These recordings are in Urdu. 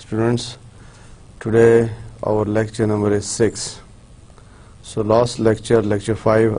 students. Today our lecture number is 6. So last lecture 5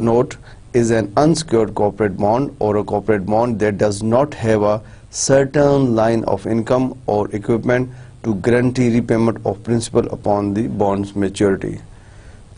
note is an unsecured corporate bond or a corporate bond that does not have a certain line of income or equipment to guarantee repayment of principal upon the bond's maturity.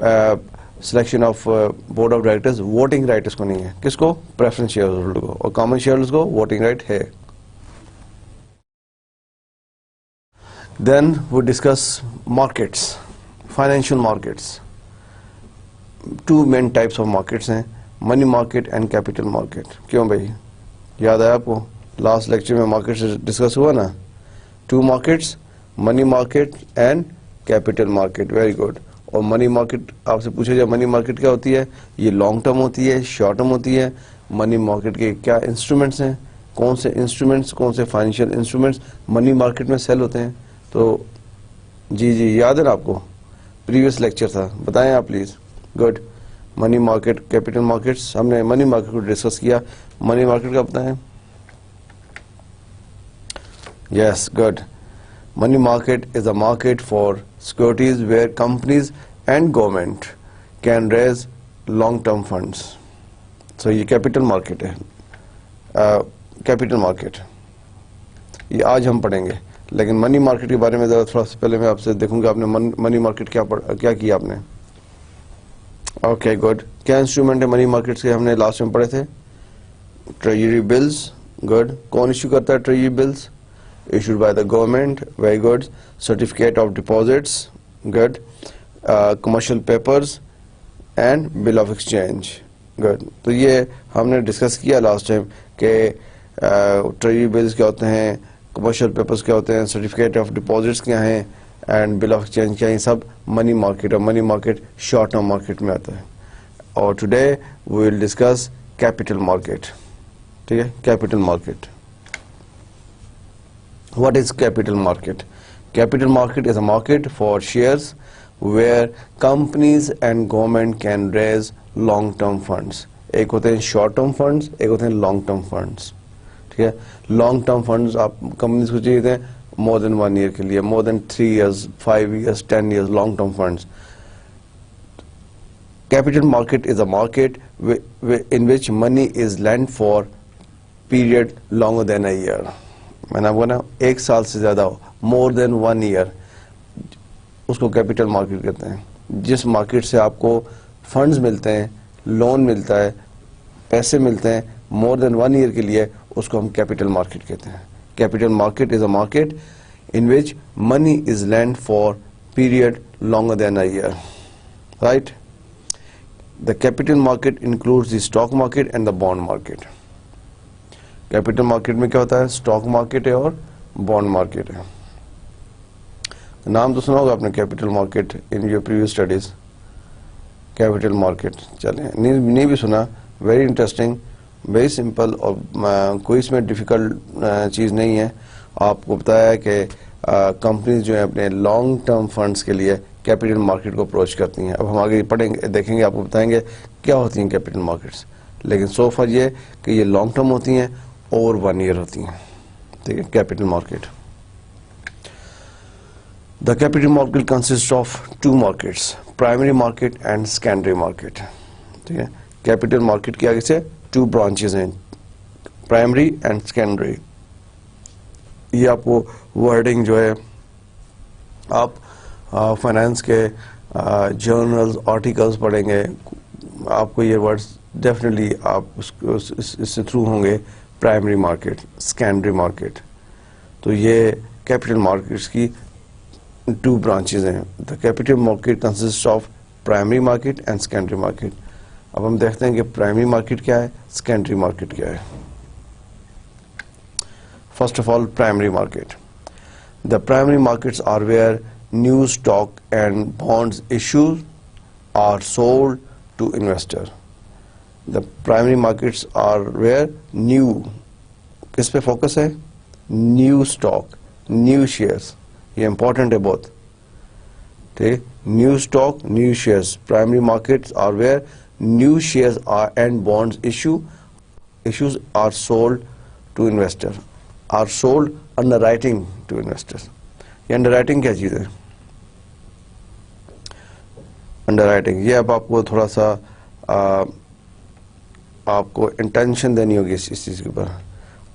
Selection of board of directors voting right اس کو نہیں ہے. کس کو؟ پریفرنس شیئر ہولڈر کو. اور کامن شیئر ہولڈرز کو ووٹنگ رائٹ ہے. Then we discuss markets, financial markets. Two main types of markets ہیں, money market and capital market. کیوں بھائی, یاد آیا آپ کو؟ لاسٹ لیکچر میں مارکیٹ ڈسکس ہوا نا. Two markets, money market and capital market. Very good. اور منی مارکیٹ آپ سے پوچھا جائے منی مارکیٹ کیا ہوتی ہے؟ یہ لانگ ٹرم ہوتی ہے, شارٹ ٹرم ہوتی ہے. منی مارکیٹ کے کیا انسٹرومنٹس ہیں, کون سے انسٹرومنٹس, کون سے فائنینشیل انسٹرومنٹس منی مارکیٹ میں سیل ہوتے ہیں؟ تو جی یاد ہے نا آپ کو, پریویس لیکچر تھا, بتائیں آپ please. Good. Money market, capital markets, ہم نے منی مارکیٹ کو ڈسکس کیا. منی مارکیٹ کا بتائیں. یس, good. Money market is a market for securities where companies and government can raise long-term funds. So یہ capital market ہے. Capital market یہ آج ہم پڑھیں گے, لیکن منی مارکیٹ کے بارے میں ذرا تھوڑا سا پہلے میں آپ سے دیکھوں گا آپ نے منی مارکیٹ کیا کیا آپ نے. Okay good. کیا انسٹرومنٹ ہے منی مارکیٹس کے؟ ہم نے لاسٹ میں پڑھے تھے ٹریجری بلز. گڈ. کون ایشو کرتا ہے treasury bills? Issued by the government. Very good. Certificate of deposits. Good. Commercial papers and bill of exchange. Good. تو یہ ہم نے ڈسکس کیا لاسٹ ٹائم کہ ٹریجری بلز کیا ہوتے ہیں, کمرشل پیپرز کیا ہوتے ہیں, سرٹیفکیٹ آف ڈپازٹس کیا ہیں, اینڈ بل آف ایکسچینج کیا ہیں. سب منی مارکیٹ, اور money market short term market میں آتا ہے. اور today we will discuss capital market. ٹھیک ہے, capital market. What is capital market? Capital market is a market for shares where companies and government can raise long-term funds. ایک ہوتے ہیں short term funds, ایک ہوتے ہیں long term funds. ٹھیک ہے, long term funds آپ کمپنیز کو چاہیے تھے more than 1 year کے لیے, more than 3 years, 5 years, 10 years, long term funds. Capital market is a market in which money is lent for period longer than a year. میں نے آپ کو نا 1 سال سے زیادہ ہو, مور دین 1 year, اس کو کیپیٹل مارکیٹ کہتے ہیں. جس مارکیٹ سے آپ کو فنڈز ملتے ہیں, لون ملتا ہے, پیسے ملتے ہیں مور دین 1 year کے لیے, اس کو ہم کیپیٹل مارکیٹ کہتے ہیں. Capital market is a market in which money is lend for period longer than a year. Right. The capital market includes the stock market and the bond market. Capital market میں کیا ہوتا ہے؟ اسٹاک مارکیٹ ہے اور بانڈ مارکیٹ ہے. نام تو سنا ہوگا آپ نے capital market in your previous studies. Capital market چلیں, نہیں بھی سنا, ویری انٹرسٹنگ, ویری سمپل, اور کوئی اس میں ڈیفیکلٹ چیز نہیں ہے. آپ کو بتایا ہے کہ کمپنیز جو ہیں اپنے لانگ ٹرم فنڈس کے لیے کیپیٹل مارکیٹ کو اپروچ کرتی ہیں. اب ہم آگے پڑھیں گے, دیکھیں گے, آپ کو بتائیں گے کیا ہوتی ہیں کیپیٹل مارکیٹس. لیکن سو فار یہ کہ یہ لانگ ٹرم ہوتی ہیں, اوور 1 year ہوتی ہیں. ٹھیک ہے, capital market. The capital market consist of 2 markets, primary market and secondary market. ٹھیک ہے, کیپیٹل مارکیٹ کے آگے سے 2 branches ہیں, پرائمری اینڈ سیکنڈری. یہ آپ کو ورڈنگ جو ہے آپ فائنانس کے جرنلز, آرٹیکلز پڑھیں گے, آپ کو یہ ورڈز ڈیفینیٹلی آپ اس سے تھرو ہوں گے. Primary market, secondary market. تو یہ کیپیٹل مارکیٹس کی 2 branches ہیں. دا capital market consist of primary market and secondary market. اب ہم دیکھتے ہیں کہ پرائمری مارکیٹ کیا ہے, سیکنڈری مارکیٹ کیا ہے. First of all, primary market. The primary markets are where new stock and bonds issues are sold to investor. The primary markets are where new, کس پہ فوکس ہے؟ New stock, new shares. یہ امپورٹنٹ ہے بہت. ٹھیک, new stock, new shares. Primary markets are where new shares and bonds issues are sold to investor, are sold under writing to investors. یہ انڈر رائٹنگ کیا چیز ہے؟ انڈر رائٹنگ, یہ اب آپ کو تھوڑا سا آپ کو انٹینشن دینی ہوگی اس چیز کے اوپر.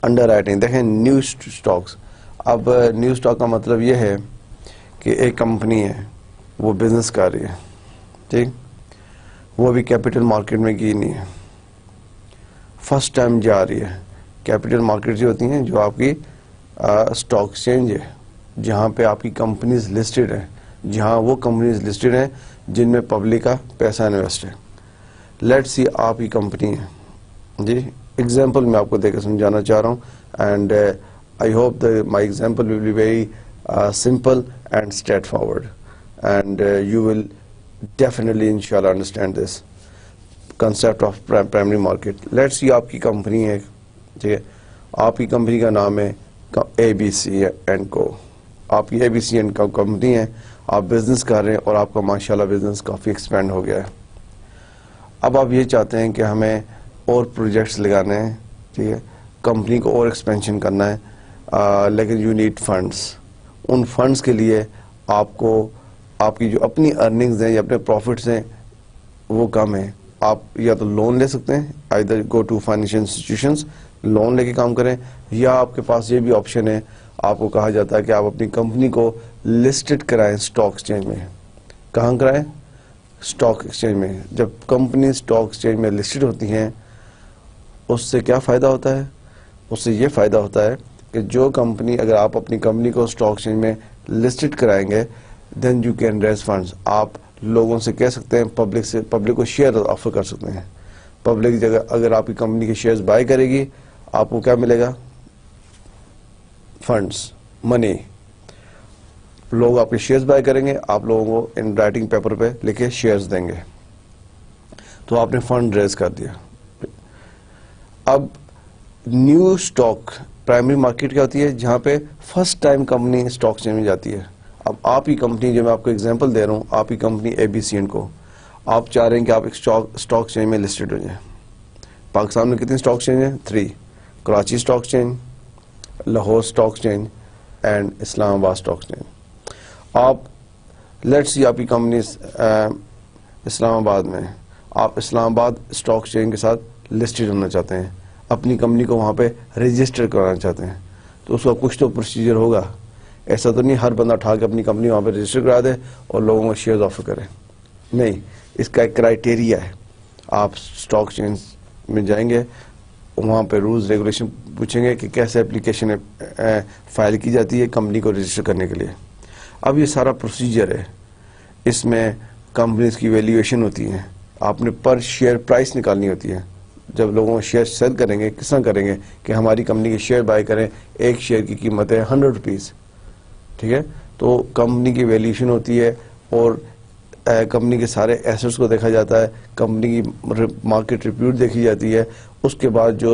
انڈر رائٹنگ دیکھیں, نیو اسٹاکس. اب نیو اسٹاک کا مطلب یہ ہے کہ ایک کمپنی ہے, وہ بزنس کر رہی ہے, ٹھیک, وہ بھی کیپٹل مارکیٹ میں کی نہیں ہے, فرسٹ ٹائم جا رہی ہے. کیپٹل مارکیٹ جو ہوتی ہیں جو آپ کی اسٹاک ایکسچینج ہے, جہاں پہ آپ کی کمپنیز لسٹڈ ہیں, جہاں وہ کمپنیز لسٹڈ ہیں جن میں پبلک کا پیسہ انویسٹ ہے. لیٹ سی آپ کی کمپنی ہے جی, ایگزامپل میں آپ کو دے کے سمجھانا چاہ رہا ہوں, and I hope my example will be very simple and straightforward, and you will definitely inshallah understand this concept of primary market. Let's see آپ کی کمپنی ہے, ٹھیک ہے, آپ کی کمپنی کا نام ہے ABC اینڈ کو. آپ کی ABC اینڈ کو کمپنی ہے, آپ بزنس کر رہے ہیں اور آپ کا ماشاءاللہ بزنس کافی ایکسپینڈ ہو گیا ہے. اب آپ یہ چاہتے ہیں کہ ہمیں اور پروجیکٹس لگانے ہیں, ٹھیک ہے, کمپنی کو اور ایکسپینشن کرنا ہے, لیکن you need funds. In funds کے لیے آپ کو آپ کی جو اپنی ارننگز ہیں یا اپنے پروفٹس ہیں وہ کم ہیں. آپ یا تو لون لے سکتے ہیں, either go to financial institutions, loan لے کے کام کریں, یا آپ کے پاس یہ بھی آپشن ہے, آپ کو کہا جاتا ہے کہ آپ اپنی کمپنی کو لسٹڈ کرائیں اسٹاک ایکسچینج میں. کہاں کرائیں؟ اسٹاک ایکسچینج میں. جب کمپنی اسٹاک ایکسچینج میں لسٹڈ ہوتی ہیں اس سے کیا فائدہ ہوتا ہے؟ اس سے یہ فائدہ ہوتا ہے کہ جو کمپنی, اگر آپ اپنی کمپنی کو اسٹاک ایکسچینج میں لسٹڈ کرائیں گے, then you can raise funds. آپ لوگوں سے کہہ سکتے ہیں, پبلک کو شیئر آفر کر سکتے ہیں. پبلک جگہ اگر آپ کی کمپنی کے شیئرز بائی کرے گی, آپ کو کیا ملے گا؟ فنڈس, منی. لوگ آپ کے شیئرز بائی کریں گے, آپ لوگوں کو ان رائٹنگ پیپر پہ لکھے شیئرز دیں گے, تو آپ نے فنڈ ریز کر دیا. اب نیو اسٹاک پرائمری مارکیٹ کیا ہوتی ہے؟ جہاں پہ first time company stock exchange میں جاتی ہے. اب آپ کی کمپنی, جو میں آپ کو ایگزامپل دے رہا ہوں, آپ کی کمپنی ABC اینڈ کو, آپ چاہ رہے ہیں کہ آپ اسٹاک ایکسچینج میں لسٹڈ ہو جائیں. پاکستان میں کتنی اسٹاک ایکسچینج ہیں؟ 3. Karachi stock exchange, Lahore stock exchange and Islamabad stock exchange. آپ لیٹ سی آپ کی کمپنی اسلام آباد میں, آپ اسلام آباد اسٹاک ایکسچینج کے ساتھ لسٹڈ ہونا چاہتے ہیں, اپنی کمپنی کو وہاں پہ رجسٹر کرانا چاہتے ہیں, تو اس کا کچھ تو پروسیجر ہوگا. ایسا تو نہیں ہر بندہ اٹھا کے اپنی کمپنی وہاں پہ رجسٹر کرا دے اور لوگوں کو شیئرز آفر کرے. نہیں, اس کا ایک کرائٹیریا ہے. آپ اسٹاک ایکسچینج میں جائیں گے, وہاں پہ رولز ریگولیشن پوچھیں گے کہ کیسے اپلیکیشن فائل کی جاتی ہے کمپنی کو رجسٹر کرنے کے لیے. اب یہ سارا پروسیجر ہے, اس میں کمپنیز کی ویلیویشن ہوتی ہے, آپ نے پر شیئر پرائس نکالنی ہوتی ہے. جب لوگوں کو شیئر سیل کریں گے, کس طرح کریں گے کہ ہماری کمپنی کے شیئر بائی کریں, ایک شیئر کی قیمت ہے 100 روپیز, ٹھیک ہے, تو کمپنی کی ویلیویشن ہوتی ہے اور کمپنی کے سارے ایسٹس کو دیکھا جاتا ہے, کمپنی کی مارکیٹ ریپیوٹ دیکھی جاتی ہے. اس کے بعد جو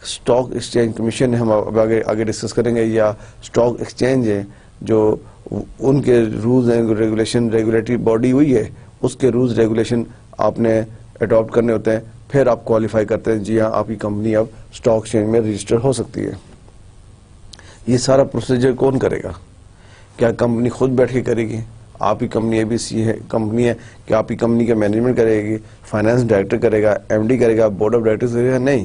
اسٹاک ایکسچینج کمیشن ہے, ہم آگے ڈسکس کریں گے, یا اسٹاک ایکسچینج ہے جو ان کے رولز ہیں, ریگولیشن, ریگولیٹری باڈی ہوئی ہے, اس کے رولز ریگولیشن آپ نے اڈاپٹ کرنے ہوتے ہیں. پھر آپ کوالیفائی کرتے ہیں, جی ہاں آپ کی کمپنی اب اسٹاک ایکسچینج میں رجسٹر ہو سکتی ہے. یہ سارا پروسیجر کون کرے گا؟ کیا کمپنی خود بیٹھ کے کرے گی؟ آپ کی کمپنی ABC ہے کمپنی ہے کہ آپ کی کمپنی کا مینجمنٹ کرے گی, فائنانس ڈائریکٹر کرے گا, MD کرے گا, بورڈ آف ڈائریکٹرز کرے گا؟ نہیں,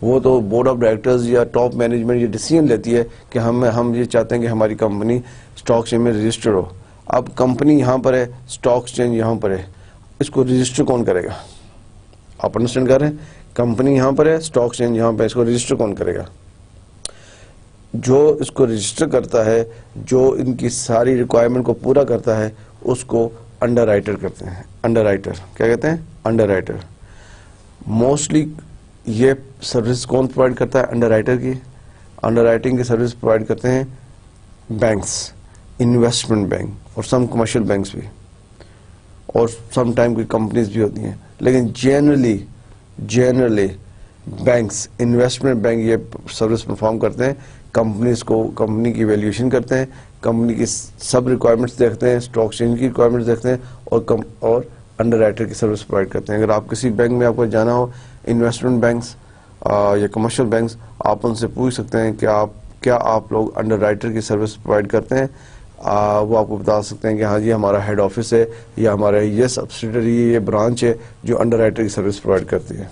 وہ تو بورڈ آف ڈائریکٹرز یا ٹاپ مینجمنٹ یہ ڈیسیژن لیتی ہے کہ ہم یہ چاہتے ہیں کہ ہماری کمپنی اسٹاک ایکسچینج میں رجسٹر ہو. اب کمپنی یہاں پر ہے, اسٹاک ایکسچینج یہاں پر ہے, اس کو رجسٹر کون کرے گا؟ آپ انڈرسٹینڈ کر رہے ہیں؟ کمپنی یہاں پر ہے, اسٹاک ایکسچینج یہاں پہ, اس کو رجسٹر کون کرے گا؟ جو اس کو رجسٹر کرتا ہے, جو ان کی ساری ریکوائرمنٹ کو پورا کرتا ہے, اس کو انڈر رائٹر کہتے ہیں. انڈر رائٹر کیا کہتے ہیں؟ Under writer. موسٹلی یہ سروس کون پرووائڈ کرتا ہے انڈر رائٹر کی؟ انڈر رائٹنگ کی سروس پرووائڈ کرتے ہیں بینکس, انویسٹمنٹ بینک اور سم کمرشل بینکس بھی, اور سم ٹائم کوئی کمپنیز بھی ہوتی ہیں. لیکن جنرلی بینکس, انویسٹمنٹ بینک یہ سروس پرفارم کرتے ہیں. کمپنیز کو, کمپنی کی ویلیویشن کرتے ہیں, کمپنی کی سب ریکوائرمنٹس دیکھتے ہیں, اسٹاک ایکسچینج کی ریکوائرمنٹس دیکھتے ہیں, اور انڈر رائٹر کی سروس پرووائڈ کرتے ہیں. اگر آپ کسی بینک میں آپ کو جانا ہو, انویسٹمنٹ بینکس یا کمرشل بینکس, آپ ان سے پوچھ سکتے ہیں کہ کیا آپ لوگ انڈر رائٹر کی سروس پرووائڈ کرتے ہیں. وہ آپ کو بتا سکتے ہیں کہ ہاں جی ہمارا ہیڈ آفس ہے, یا ہمارا یہ سبسیڈری, یہ برانچ ہے جو انڈر رائٹر کی سروس پرووائڈ کرتی ہے.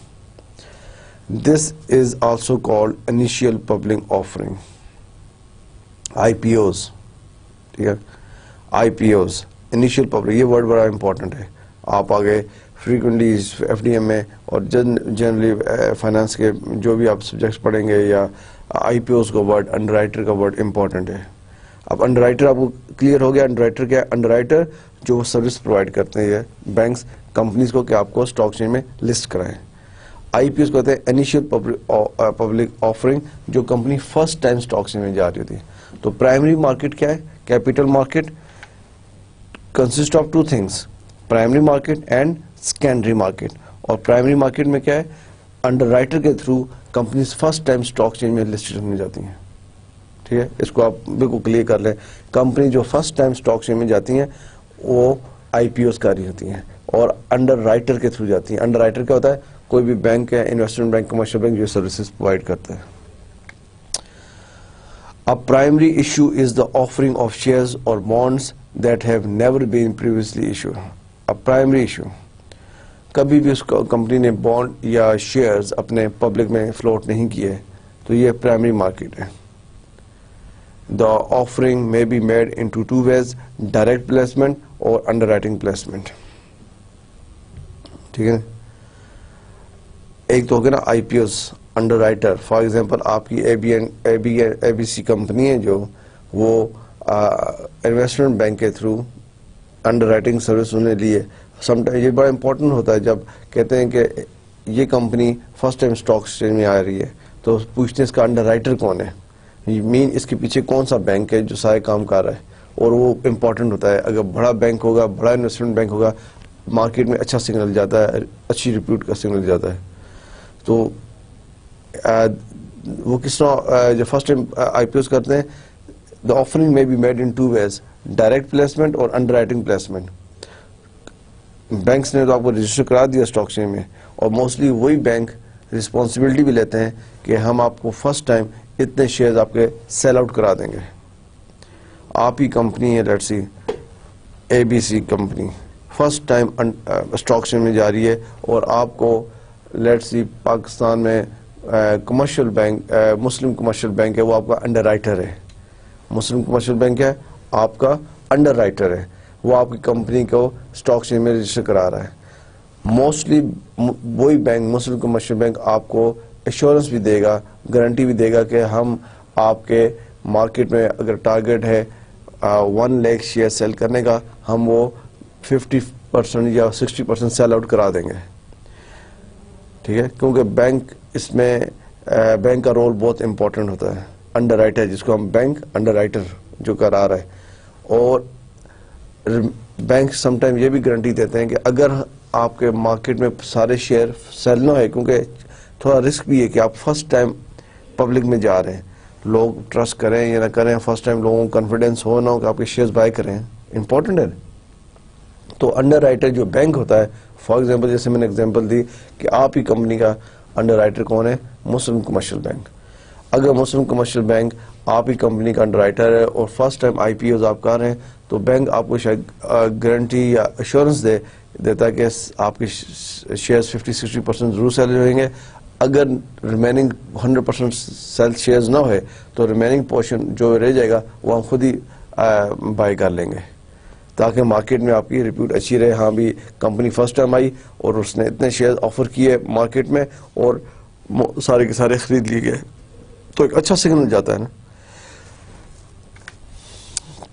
This is also called initial public offering, IPOs. ٹھیک ہے, IPOs, انیشیل پبلک, یہ ورڈ بڑا امپورٹنٹ ہے. آپ آگے فریکوینٹلی ایف ڈی ایم میں اور جنرلی فائنانس کے جو بھی آپ سبجیکٹس پڑھیں گے یا آئی پی اوز کا ورڈ انڈر رائٹر کا ورڈ امپورٹنٹ ہے. اب انڈر رائٹر آپ کو کلیئر ہو گیا. انڈر رائٹر کیا ہے؟ انڈر رائٹر جو سروس پرووائڈ کرتے ہیں بینکس کمپنیز کو کہ آپ کو اسٹاک چین میں لسٹ کرائیں. آئی پی ایس کو کہتے ہیں انیشیل پبلک آفرنگ, جو company first time stock exchange میں جا رہی ہوتی ہے. تو پرائمری مارکیٹ کیا ہے؟ Capital market consist of two things, primary market and secondary market. اور پرائمری مارکیٹ میں کیا ہے؟ انڈر رائٹر کے through companies first time stock exchange میں لسٹڈ ہونے جاتی ہیں. ٹھیک ہے, اس کو آپ بالکل کلیئر کر لیں. کمپنی جو فرسٹ ٹائم اسٹاک چین میں جاتی ہیں وہ آئی پی اوز کاری ہوتی ہیں اور انڈر رائٹر کے تھرو جاتی ہیں. انڈر رائٹر کیا ہوتا ہے؟ کوئی بھی بینک ہے, انویسٹمنٹ بینک, کمرشل بینک, جو سروسز پرووائڈ کرتا ہے. A primary issue is the offering of shares or bonds that have never been previously issued. A primary issue. کبھی بھی اس کمپنی نے بانڈ یا شیئرز اپنے پبلک میں فلوٹ نہیں کیے تو یہ پرائمری مارکیٹ ہے. The offering may be made into two ways, direct placement or underwriting placement. ٹھیک ہے, ایک تو ہو گیا نا I P S underwriter. For example آپ کی اے بی سی کمپنی ہے جو وہ انویسٹمنٹ بینک کے تھرو انڈر رائٹنگ سروس انہوں نے لی ہے. سم ٹائم یہ بڑا امپورٹنٹ ہوتا ہے جب کہتے ہیں کہ یہ company first time stock exchange میں آ رہی ہے تو پوچھتے ہیں اس کا انڈر رائٹر کون ہے, مین اس کے پیچھے کون سا بینک ہے جو سارے کام کر رہا ہے. اور وہ امپورٹنٹ ہوتا ہے. اگر بڑا بینک ہوگا, بڑا انویسٹمنٹ بینک ہوگا, مارکیٹ میں اچھا سگنل جاتا ہے, اچھی ریپیوٹ کا سگنل جاتا ہے. تو وہ کس طرح جو first time I P S کرتے ہیں, دا آفرنگ میں be made in two ways, direct placement اور انڈر رائٹنگ پلیسمنٹ. بینکس نے تو آپ کو رجسٹر کرا دیا اسٹاک چین میں, اور موسٹلی وہی بینک رسپانسبلٹی بھی لیتے ہیں کہ ہم آپ کو فرسٹ ٹائم اتنے شیئرز آپ کے سیل آؤٹ کرا دیں گے. آپ ہی کمپنی ہے, let's see A B C company first time stock exchange میں جا رہی ہے اور آپ کو لیٹس سی پاکستان میں کمرشل بینک, مسلم کمرشل بینک ہے, وہ آپ کا انڈر رائٹر ہے. مسلم کمرشل بینک ہے آپ کا انڈر رائٹر ہے, وہ آپ کی کمپنی کو اسٹاک چین میں رجسٹر کرا رہا ہے. موسٹلی وہی بینک, مسلم کمرشل بینک, آپ کو ایشورنس بھی دے گا, گارنٹی بھی دے گا کہ ہم آپ کے مارکیٹ میں اگر ٹارگیٹ ہے 1 لاکھ شیئر سیل کرنے کا, ہم وہ 50% یا 60% سیل آؤٹ کرا دیں گے. ٹھیک ہے, کیونکہ بینک اس میں بینک کا رول بہت امپورٹنٹ ہوتا ہے. انڈر رائٹر جس کو ہم بینک انڈر رائٹر جو کرا رہا ہے. اور بینک سم ٹائم یہ بھی گارنٹی دیتے ہیں کہ اگر آپ کے مارکیٹ میں سارے شیئر سیل نہ ہوئے, کیونکہ تھوڑا رسک بھی ہے کہ آپ فرسٹ ٹائم پبلک میں جا رہے ہیں, لوگ ٹرسٹ کریں یا نہ کریں, فرسٹ ٹائم لوگوں کو کانفیڈینس ہو نہ ہو کہ آپ کے شیئرز بائی کریں, امپورٹنٹ ہے. تو انڈر رائٹر جو بینک ہوتا ہے, فار ایگزامپل جیسے میں نے ایگزامپل دی کہ آپ ہی کمپنی کا انڈر رائٹر کون ہے؟ مسلم کمرشل بینک. اگر مسلم کمرشل بینک آپ ہی کمپنی کا انڈر رائٹر ہے اور first time I P Os آپ کر رہے ہیں تو بینک آپ کو شاید گارنٹی یا ایشورنس دیتا ہے کہ آپ کے شیئرز 50-60% ضرور سیل ہوئیں گے. اگر ریمیننگ 100% سیل شیئرز نہ ہوئے تو ریمیننگ پورشن جو رہ جائے گا وہ ہم خود ہی بائی کر لیں گے, تاکہ مارکیٹ میں آپ کی ریپیوٹ اچھی رہے. ہاں بھی کمپنی فرسٹ ٹائم آئی اور اس نے اتنے شیئر آفر کیے مارکیٹ میں اور سارے کے سارے خرید لیے گئے, تو ایک اچھا سگنل جاتا ہے نا.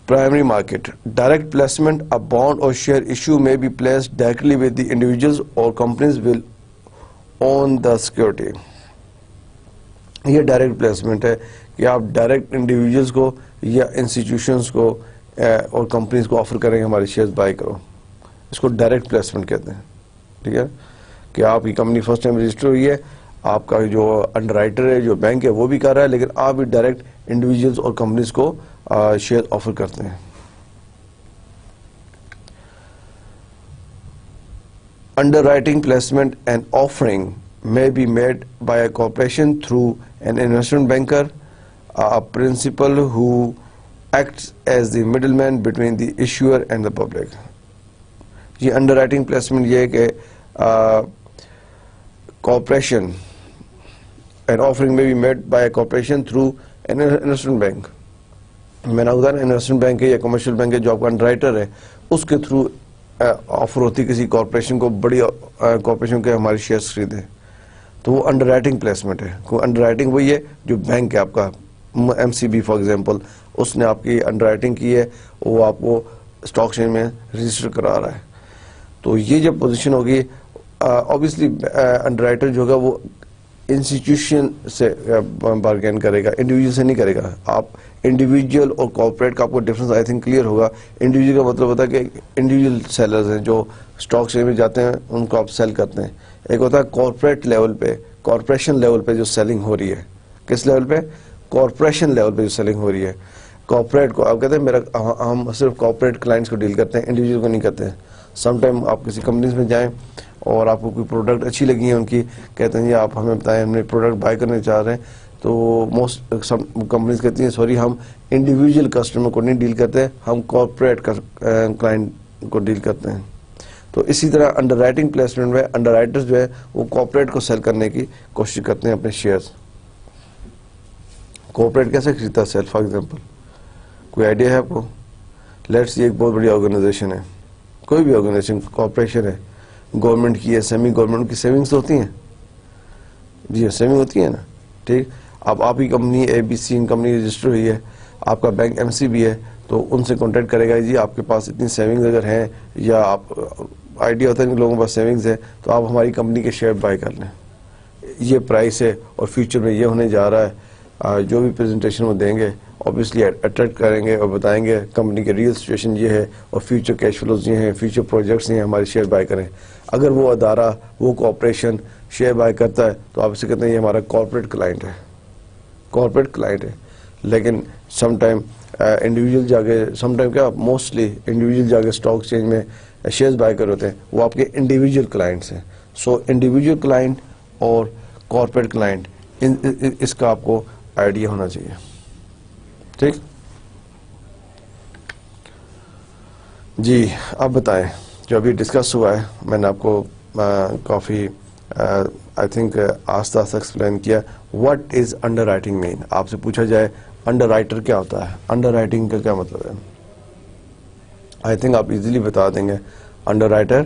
Primary market, direct placement, a bond or share issue may be placed directly with the individuals or companies will own the security. یہ ڈائریکٹ پلیسمنٹ ہے کہ آپ ڈائریکٹ انڈیویجولس کو یا انسٹیٹیوشنس کو اور کمپنیز کو آفر کریں گے ہمارے شیئرز بائی کرو. اس کو ڈائریکٹ پلیسمنٹ کہتے ہیں. ٹھیک ہے, کہ آپ کی کمپنی فرسٹ ٹائم رجسٹر ہوئی ہے, آپ کا جو انڈر رائٹر ہے جو بینک ہے وہ بھی کر رہا ہے, لیکن آپ بھی ڈائریکٹ انڈیویجولس اور کمپنیز کو شیئر آفر کرتے ہیں. Underwriting placement and offering may be made by a corporation through an investment banker, a principal who acts as the middleman between the issuer and the public. یہ underwriting placement یہ ہے کہ corporation and offering may be made by a corporation through an investment bank. میں نے بتایا نا انویسٹمنٹ بینک ہے یا کمرشل بینک ہے جو آپ کا انڈر رائٹر ہے, اس کے تھرو آفر ہوتی کسی کارپوریشن کو, بڑی کارپوریشن کے ہمارے شیئرس خریدیں, تو وہ انڈر رائٹنگ پلیسمنٹ ہے. انڈر رائٹنگ وہی ہے جو بینک ہے آپ کا M C B for example, اس نے آپ کی انڈر رائٹنگ کی ہے, وہ آپ کو اسٹاک ایکسچینج میں رجسٹر کرا رہا ہے. تو یہ جب پوزیشن ہوگی, obviously انڈر رائٹر جو ہوگا وہ انسٹیٹیوشن سے بارگین کرے گا, انڈیویجول سے نہیں کرے گا. آپ انڈیویجول اور کارپوریٹ کا آپ کو ڈفرنس آئی تھنک کلیئر ہوگا. انڈیویجول کا مطلب ہوتا ہے کہ انڈیویجول سیلرز ہیں جو اسٹاک ایکسچینج میں جاتے ہیں, ان کو آپ سیل کرتے ہیں. ایک ہوتا ہے کارپوریٹ لیول پہ, کارپوریشن لیول پہ جو سیلنگ ہو رہی ہے. کس لیول پہ؟ کارپوریشن لیول پہ جو سیلنگ ہو رہی ہے. کارپوریٹ کو آپ کہتے ہیں ہم صرف کارپوریٹ کلائنٹس کو ڈیل کرتے ہیں, انڈیویجول کو نہیں کرتے ہیں. سم ٹائم آپ کسی کمپنیز میں جائیں اور آپ کو کوئی پروڈکٹ اچھی لگی ہے ان کی, کہتے ہیں جی آپ ہمیں بتائیں, ہم نے پروڈکٹ بائی کرنے چاہ رہے ہیں, تو موسٹ کمپنیز کہتی ہیں سوری ہم انڈیویجول کسٹمر کو نہیں ڈیل کرتے, ہم کارپوریٹ کلائنٹ کو ڈیل کرتے ہیں. تو اسی طرح انڈر رائٹنگ پلیسمنٹ میں انڈر رائٹرز جو ہے وہ کارپوریٹ کو سیل کرنے کی کوشش کرتے ہیں اپنے شیئرز. کارپوریٹ کیسے خریدتا ہے سیل فار ایگزامپل, کوئی آئیڈیا ہے آپ کو؟ لیٹس یہ ایک بہت بڑی آرگنائزیشن ہے, کوئی بھی آرگنائزیشن, کارپوریشن ہے, گورنمنٹ کی ہے, سیمی گورنمنٹ کی سیونگز ہوتی ہیں, جی سیونگ ہوتی ہیں نا, ٹھیک. اب آپ کی company A B C company register ہوئی ہے, آپ کا بینک ایم سی بی ہے, تو ان سے کانٹیکٹ کرے گا, جی آپ کے پاس اتنی سیونگز اگر ہیں, یا آپ آئیڈیا ہوتا ہے کہ لوگوں کے پاس سیونگز ہے, تو آپ ہماری کمپنی کے شیئر بائی کر لیں, یہ پرائس ہے اور فیوچر میں یہ ہونے جا رہا ہے. جو بھی پریزنٹیشن وہ دیں گے obviously اٹریکٹ کریں گے اور بتائیں گے کمپنی کی ریئل سچویشن یہ ہے اور فیوچر کیش فلوز یہ ہیں, فیوچر پروجیکٹس یہ ہیں, ہمارے شیئر بائی کریں. اگر وہ ادارہ, وہ کارپوریشن شیئر بائی کرتا ہے تو آپ اسے کہتے ہیں یہ ہمارا کارپوریٹ کلائنٹ ہے, کارپوریٹ کلائنٹ ہے. لیکن سم ٹائم انڈیویجول جا کے, سم ٹائم کیا موسٹلی انڈیویجول جا کے اسٹاک ایکسچینج میں شیئرز بائی کر ہوتے ہیں, وہ آپ کے انڈیویجول کلائنٹس ہیں. سو انڈیویجول کلائنٹ اور کارپوریٹ کلائنٹ, اس کا آپ کو آئیڈیا ہونا چاہیے, ٹھیک. جی اب بتائیں, جو ابھی ڈسکس ہوا ہے, میں نے آپ کو کافی آئی تھنک آہستہ آہستہ ایکسپلین کیا. واٹ از انڈر رائٹنگ مین؟ آپ سے پوچھا جائے انڈر رائٹر کیا ہوتا ہے, انڈر رائٹنگ کا کیا مطلب ہے, آئی تھنک آپ ایزیلی بتا دیں گے. انڈر رائٹر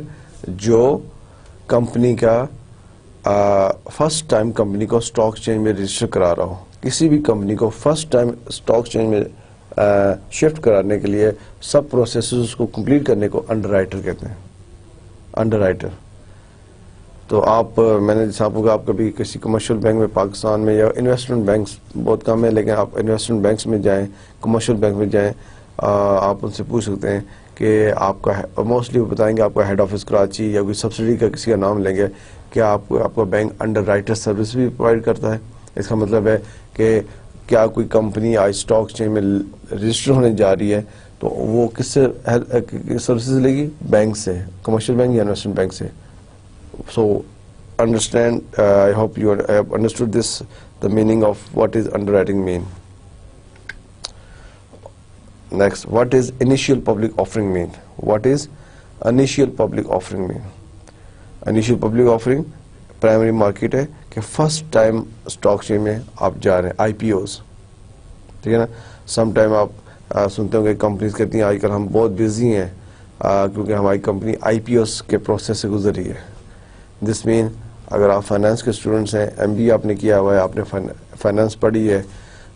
جو کمپنی کا فرسٹ ٹائم کمپنی کو اسٹاک ایکسچینج میں رجسٹر کرا رہا ہو, کسی بھی کمپنی کو فرسٹ ٹائم اسٹاک ایکسچینج میں شفٹ کرانے کے لیے سب پروسیسز کو کمپلیٹ کرنے کو انڈر رائٹر کہتے ہیں, انڈر رائٹر. تو آپ, میں نے جیسا آپ کو آپ کبھی کسی کمرشل بینک میں پاکستان میں, یا انویسٹمنٹ بینکس بہت کم ہے, لیکن آپ انویسٹمنٹ بینکس میں جائیں, کمرشل بینک میں جائیں, آپ ان سے پوچھ سکتے ہیں کہ آپ کا, موسٹلی وہ بتائیں گے آپ کا ہیڈ آفس کراچی, یا کوئی سبسڈی کا کسی کا نام لیں گے, کیا آپ کا بینک انڈر رائٹر سروس بھی پرووائڈ کرتا ہے. اس کا مطلب ہے کہ کیا کوئی کمپنی آج اسٹاک ایکسچینج میں رجسٹر ہونے جا رہی ہے تو وہ کس سے سروسز لے گی؟ بینک سے, کمرشل بینک یا انویسٹمنٹ بینک سے. سو understand, I hope you have understood this, the meaning of what is underwriting mean. Next, what is initial public offering mean? What is initial public offering mean? Initial public offering primary market ہے کہ فرسٹ ٹائم اسٹاک ایکسچینج میں آپ جا رہے ہیں, آئی پی اوز, ٹھیک ہے نا. سم ٹائم آپ سنتے ہوں گے کمپنیز کہتی ہیں آج کل ہم بہت بزی ہیں کیونکہ ہماری کمپنی آئی پی اوز کے پروسیس سے گزر رہی ہے. دس مین اگر آپ فائنانس کے اسٹوڈنٹس ہیں, ایم بی اے آپ نے کیا ہوا ہے, آپ نے فائنانس پڑھی ہے,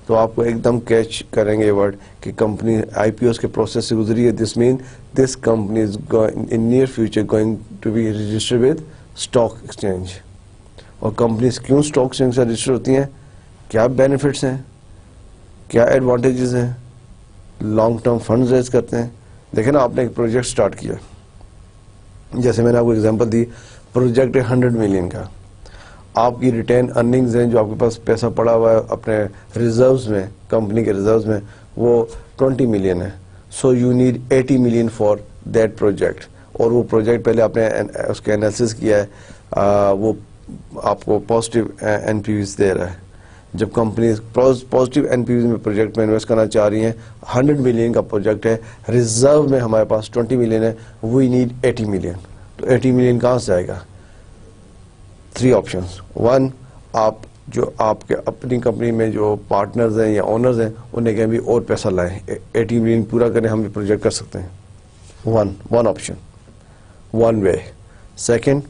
تو آپ کو ایک دم کیچ کریں گے ورڈ کہ کمپنی آئی پی اوز کے پروسیس سے گزری ہے. This mean this company is in near future going to be register with stock exchange. اور کمپنیز کیوں اسٹاک ایکسچینج سے رجسٹر ہوتی ہیں, کیا بینیفٹس ہیں, کیا ایڈوانٹیجز ہیں, لانگ ٹرم فنڈز ریز کرتے ہیں. دیکھیں نا, آپ نے ایک پروجیکٹ اسٹارٹ کیا, جیسے میں نے آپ کو ایگزامپل دی, پروجیکٹ ہے 100 ملین کا, آپ کی ریٹین ارننگز ہیں, جو آپ کے پاس پیسہ پڑا ہوا ہے اپنے ریزروز میں, کمپنی کے ریزروز میں, وہ 20 ملین ہے. So you need 80 million for that project. اور وہ پروجیکٹ پہلے آپ نے اس کے انالیسس کیا ہے, وہ آپ کو پازیٹیو این پی ویز دے رہا ہے. جب کمپنیز پازیٹیو این پی ویز میں پروجیکٹ میں انویسٹ کرنا چاہ رہی ہیں, 100 ملین کا پروجیکٹ ہے, ریزرو میں ہمارے پاس 20 ملین ہے, وی نیڈ 80 ملین. تو 80 ملین کہاں سے آئے گا؟ 3 آپشنز. 1, آپ جو آپ کے اپنی کمپنی میں جو پارٹنرز ہیں یا اونرز ہیں انہیں کہیں بھی اور پیسہ لائیں, 80 ملین پورا کریں, ہم یہ پروجیکٹ کر سکتے ہیں. One option. One way. Second,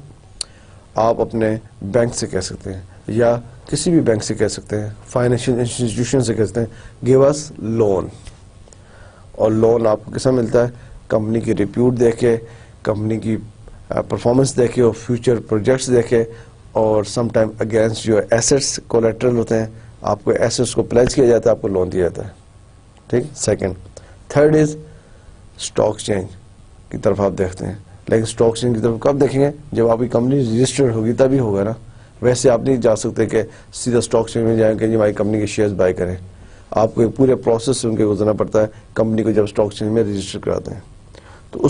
آپ اپنے بینک سے کہہ سکتے ہیں یا کسی بھی بینک سے کہہ سکتے ہیں, فائنینشیل انسٹیٹیوشن سے کہہ سکتے ہیں, گیو اس لون. اور لون آپ کو کیسا ملتا ہے؟ کمپنی کی ریپیوٹ دیکھے, کمپنی کی پرفارمنس دیکھے اور فیوچر پروجیکٹس دیکھے, اور سم ٹائم اگینسٹ جو ایسٹس کولیٹرل ہوتے ہیں, آپ کو ایسٹس کو پلیج کیا جاتا ہے, آپ کو لون دیا جاتا ہے. ٹھیک. Second. Third is stock change کی طرف آپ دیکھتے ہیں, لیکن اسٹاک چینج کی طرف کب دیکھیں گے؟ جب آپ کی کمپنی رجسٹرڈ ہوگی تبھی ہوگا نا. ویسے آپ نہیں جا سکتے کہ سیدھا اسٹاک چینج میں جائیں کہ جی ہماری کمپنی کے شیئرز بائی کریں. آپ کو ایک پورے پروسیس سے ان کے گزرنا پڑتا ہے کمپنی کو جب اسٹاک چینج میں رجسٹر کراتے ہیں. تو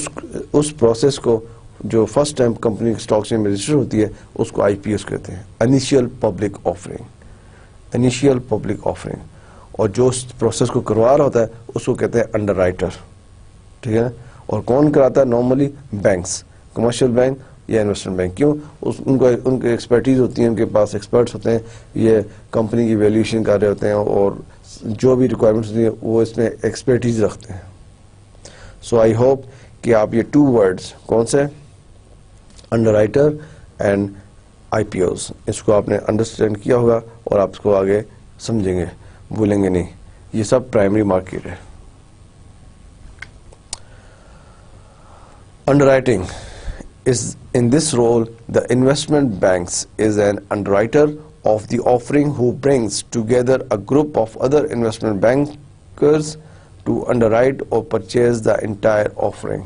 اس پروسیس کو جو first time company stock change میں رجسٹر ہوتی ہے اس کو IPOs کہتے ہیں, initial public offering. Initial public offering. اور جو اس پروسیس کو کروا رہا ہوتا ہے اس کو کہتے ہیں انڈر رائٹر. ٹھیک ہے نا. اور کون کراتا ہے؟ نارملی بینکس, کمرشل بینک یا انویسٹمنٹ بینک. کیوں؟ ان کی ایکسپرٹیز ہوتی ہیں, ان کے پاس ایکسپرٹس ہوتے ہیں, یہ کمپنی کی ویلیویشن کر رہے ہوتے ہیں اور جو بھی ریکوائرمنٹس ہوتی ہیں وہ اس میں ایکسپرٹیز رکھتے ہیں. سو آئی ہوپ کہ آپ یہ 2 ورڈز کون سے انڈر رائٹر اینڈ IPOs اس کو آپ نے انڈرسٹینڈ کیا ہوگا اور آپ اس کو آگے سمجھیں گے, بھولیں گے نہیں. یہ سب پرائمری مارکیٹ ہے. Underwriting is in this role, the investment banks is an underwriter of the offering who brings together a group of other investment bankers to underwrite or purchase the entire offering.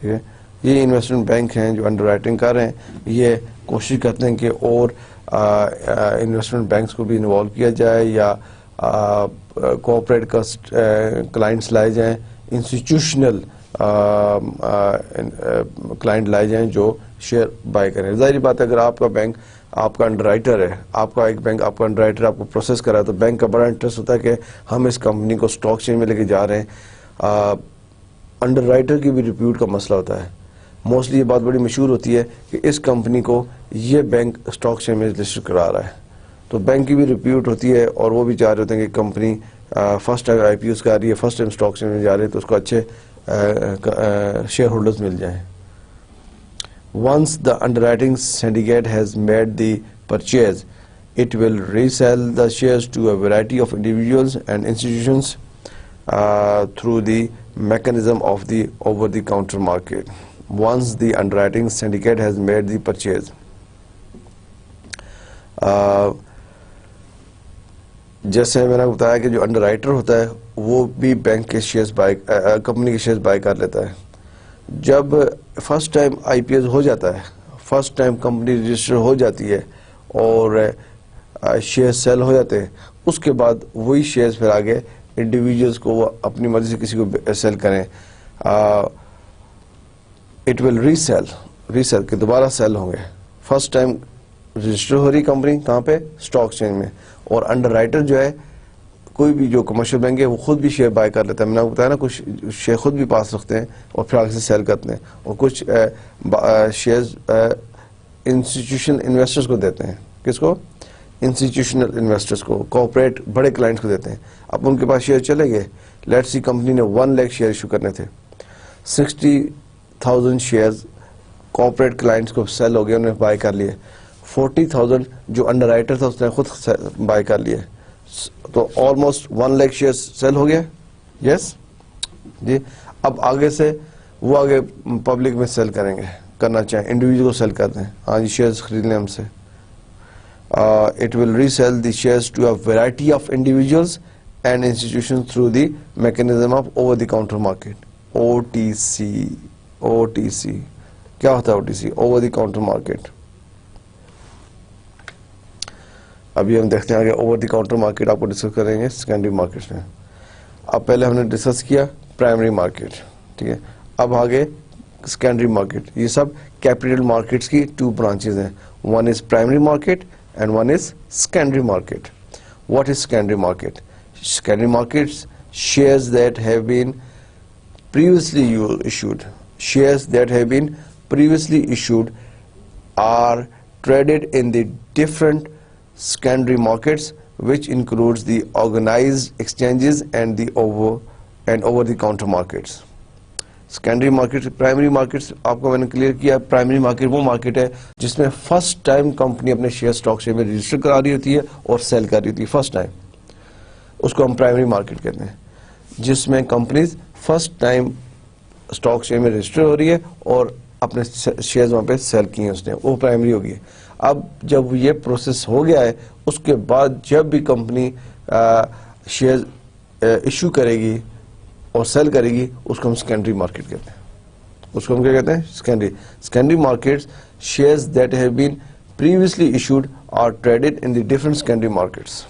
ٹھیک ہے. یہ انویسٹمنٹ بینک ہیں جو انڈر رائٹنگ کر رہے ہیں, یہ کوشش کرتے ہیں کہ اور انویسٹمنٹ بینکس کو بھی انوالو کیا جائے یا کوآپریٹ کلائنٹس لائے جائیں, انسٹیٹیوشنل کلائنٹ لائے جائیں جو شیئر بائی کریں. ظاہری بات ہے اگر آپ کا بینک آپ کا انڈر رائٹر ہے, آپ کا ایک بینک آپ کا انڈر رائٹر آپ کو پروسیس کرا ہے, تو بینک کا بڑا انٹرسٹ ہوتا ہے کہ ہم اس کمپنی کو اسٹاک چینج میں لے کے جا رہے ہیں. انڈر رائٹر کی بھی ریپیوٹ کا مسئلہ ہوتا ہے. موسٹلی یہ بات بڑی مشہور ہوتی ہے کہ اس کمپنی کو یہ بینک اسٹاک چین میں رجسٹر کرا رہا ہے, تو بینک کی بھی ریپیوٹ ہوتی ہے اور وہ بھی چاہ رہے ہوتے ہیں کہ کمپنی فرسٹ ٹائم IPOs کر رہی ہے, فرسٹ ٹائم اسٹاک چین میں جا رہے ہیں, تو اس کو اچھے شیئر ہولڈرز مل جائیں. Once the underwriting syndicate has made the purchase, it will resell the shares to a variety of individuals and institutions through the mechanism of the over-the-counter market. Once the underwriting syndicate has made the purchase, جیسے میں نے بتایا کہ جو انڈر رائٹر ہوتا ہے وہ بھی بینک کے شیئرز بائی, کمپنی کے شیئرز بائی کر لیتا ہے. جب فرسٹ ٹائم IPOs ہو جاتا ہے, فرسٹ ٹائم کمپنی رجسٹر ہو جاتی ہے اور شیئر سیل ہو جاتے ہیں, اس کے بعد وہی شیئرز پھر آگے انڈیویجولس کو وہ اپنی مرضی سے کسی کو سیل کریں. اٹ ول ریسیل کہ دوبارہ سیل ہوں گے. فرسٹ ٹائم رجسٹر ہو رہی کمپنی کہاں پہ؟ اسٹاک چین میں. اور انڈر رائٹر جو ہے کوئی بھی جو کمرشل بینک ہے وہ خود بھی شیئر بائی کر لیتا ہے. میں نے آپ کو بتایا نا کچھ شیئر خود بھی پاس رکھتے ہیں اور پھر آگے سے سیل کرتے ہیں, اور کچھ شیئرز انسٹیٹیوشنل انویسٹرز کو دیتے ہیں. کس کو؟ انسٹیٹیوشنل انویسٹرز کو, کوآپریٹ بڑے کلائنٹس کو دیتے ہیں. اب ان کے پاس شیئر چلے گئے, لیٹ سی کمپنی نے 1 لاکھ شیئر ایشو کرنے تھے, 60,000 شیئرز کوآپریٹ کلائنٹس کو سیل ہو گئے, انہوں نے بائی کر لیے. 40,000 جو انڈر رائٹر تھا اس نے خود بائی کر لیے, تو آلموسٹ 1 لاکھ شیئر سیل ہو گیا. یس جی. اب آگے سے وہ آگے پبلک میں سیل کریں گے, کرنا چاہیں انڈیویجول کو سیل کر دیں, ہاں جی شیئرز خرید لیں ہم سے. It will resell the shares to a variety of individuals and institutions through the mechanism of over-the-counter market. OTC. کیا ہوتا ہے OTC? Over the counter market. ابھی ہم دیکھتے ہیں آگے اوور دی کاؤنٹر مارکیٹ آپ کو ڈسکس کریں گے سیکنڈری مارکیٹ میں. اب پہلے ہم نے ڈسکس کیا پرائمری مارکیٹ, ٹھیک ہے. اب آگے سیکنڈری مارکیٹ. یہ سب کیپٹل مارکیٹس کی 2 برانچز ہیں. One is primary market and one is secondary market. What is secondary market? Secondary markets, shares that have been previously issued. Shares that have been previously issued are traded in the different secondary markets, which includes the organized exchanges and over the counter markets. Secondary market. Primary markets آپ کو میں نے کلیئر کیا. پرائمری مارکیٹ وہ مارکیٹ ہے جس میں فرسٹ ٹائم کمپنی اپنے شیئر اسٹاک شیئر میں رجسٹر کرا رہی ہوتی ہے اور سیل کر رہی ہوتی ہے فرسٹ ٹائم. اس کو ہم پرائمری مارکیٹ کہتے ہیں, جس میں companies first time stock share میں رجسٹر ہو رہی ہے اور اپنے شیئرز وہاں پہ سیل کیے ہیں اس نے, وہ پرائمری ہوگی. اب جب یہ پروسیس ہو گیا ہے, اس کے بعد جب بھی کمپنی شیئر ایشو کرے گی اور سیل کرے گی, اس کو ہم سیکنڈری مارکیٹ کہتے ہیں. اس کو ہم کیا کہتے ہیں؟ Secondary markets. Shares that have been previously issued are traded in the different secondary markets.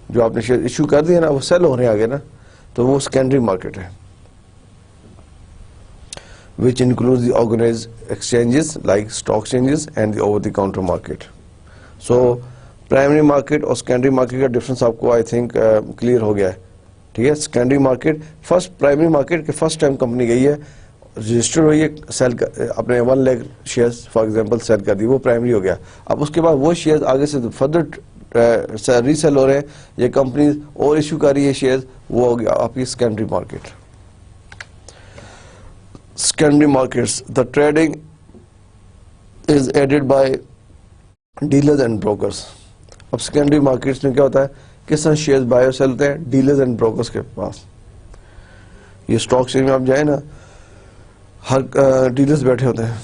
جو آپ نے شیئر ایشو کر دیے نا, وہ سیل ہو رہے ہیں آگے نا, تو وہ سیکنڈری مارکیٹ ہے. which includes the organized exchanges like stock exchanges and the over-the-counter market. So, primary market اور secondary market کا difference آپ کو I think clear ہو گیا ہے. ٹھیک ہے, secondary market first primary market کے first time کمپنی گئی ہے, رجسٹر ہوئی ہے, سیل اپنے 1 lakh shares for example sell کر دی, وہ پرائمری ہو گیا. اب اس کے بعد وہ شیئرز آگے سے فردر ریسیل ہو رہے ہیں, یہ کمپنیز اور ایشو کر رہی ہے شیئرز, وہ ہو گیا آپ کی secondary market. Secondary markets, the trading is aided by dealers and brokers. اب secondary markets میں کیا ہوتا ہے, کس طرح شیئرز بائی اور سیل ہوتے ہیں؟ ڈیلرز اینڈ بروکرز کے پاس. یہ اسٹاک ایکسچینج میں آپ جائیں نا, ہر ڈیلرز بیٹھے ہوتے ہیں,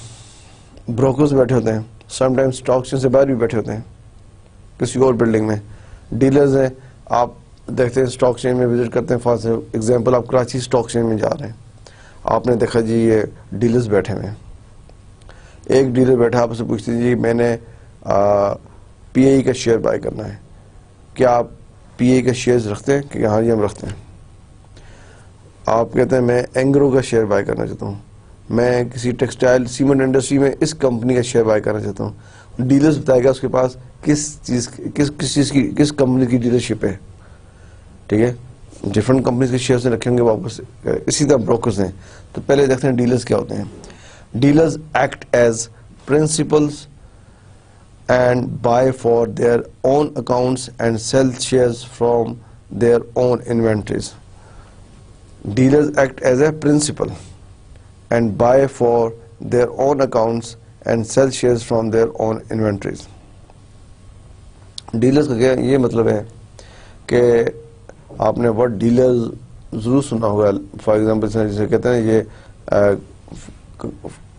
بروکرز بیٹھے ہوتے ہیں, سم ٹائم اسٹاک ایکسچینج سے باہر بھی بیٹھے ہوتے ہیں کسی اور بلڈنگ میں. ڈیلرز ہیں, آپ دیکھتے ہیں اسٹاک ایکسچینج میں وزٹ کرتے ہیں, فار ایگزامپل آپ کراچی اسٹاک ایکسچینج میں جا رہے ہیں, آپ نے دیکھا جی یہ ڈیلرز بیٹھے ہوئے ہیں. ایک ڈیلر بیٹھا, آپ سے پوچھتے ہیں جی میں نے پی اے ای کا شیئر بائی کرنا ہے, کیا آپ پی اے ای کا شیئرز رکھتے ہیں؟ کہ ہاں جی ہم رکھتے ہیں. آپ کہتے ہیں میں اینگرو کا شیئر بائی کرنا چاہتا ہوں, میں کسی ٹیکسٹائل سیمنٹ انڈسٹری میں اس کمپنی کا شیئر بائی کرنا چاہتا ہوں. ڈیلرز بتائے گا اس کے پاس کس کمپنی کی ڈیلرشپ ہے. ٹھیک ہے, ڈفرنٹ کمپنیز کے شیئرز رکھیں گے واپس. اسی طرح بروکرز ہیں. تو پہلے دیکھتے ہیں ڈیلرز کیا ہوتے ہیں. Dealers act as principals and buy for their own accounts and sell shares from their own inventories. Dealers act as a principal and buy for their own accounts and sell shares from their own inventories. Dealers کا کیا یہ مطلب ہے کہ آپ نے ورڈ ڈیلرز ضرور سنا ہوگا. فار ایگزامپل جسے کہتے ہیں یہ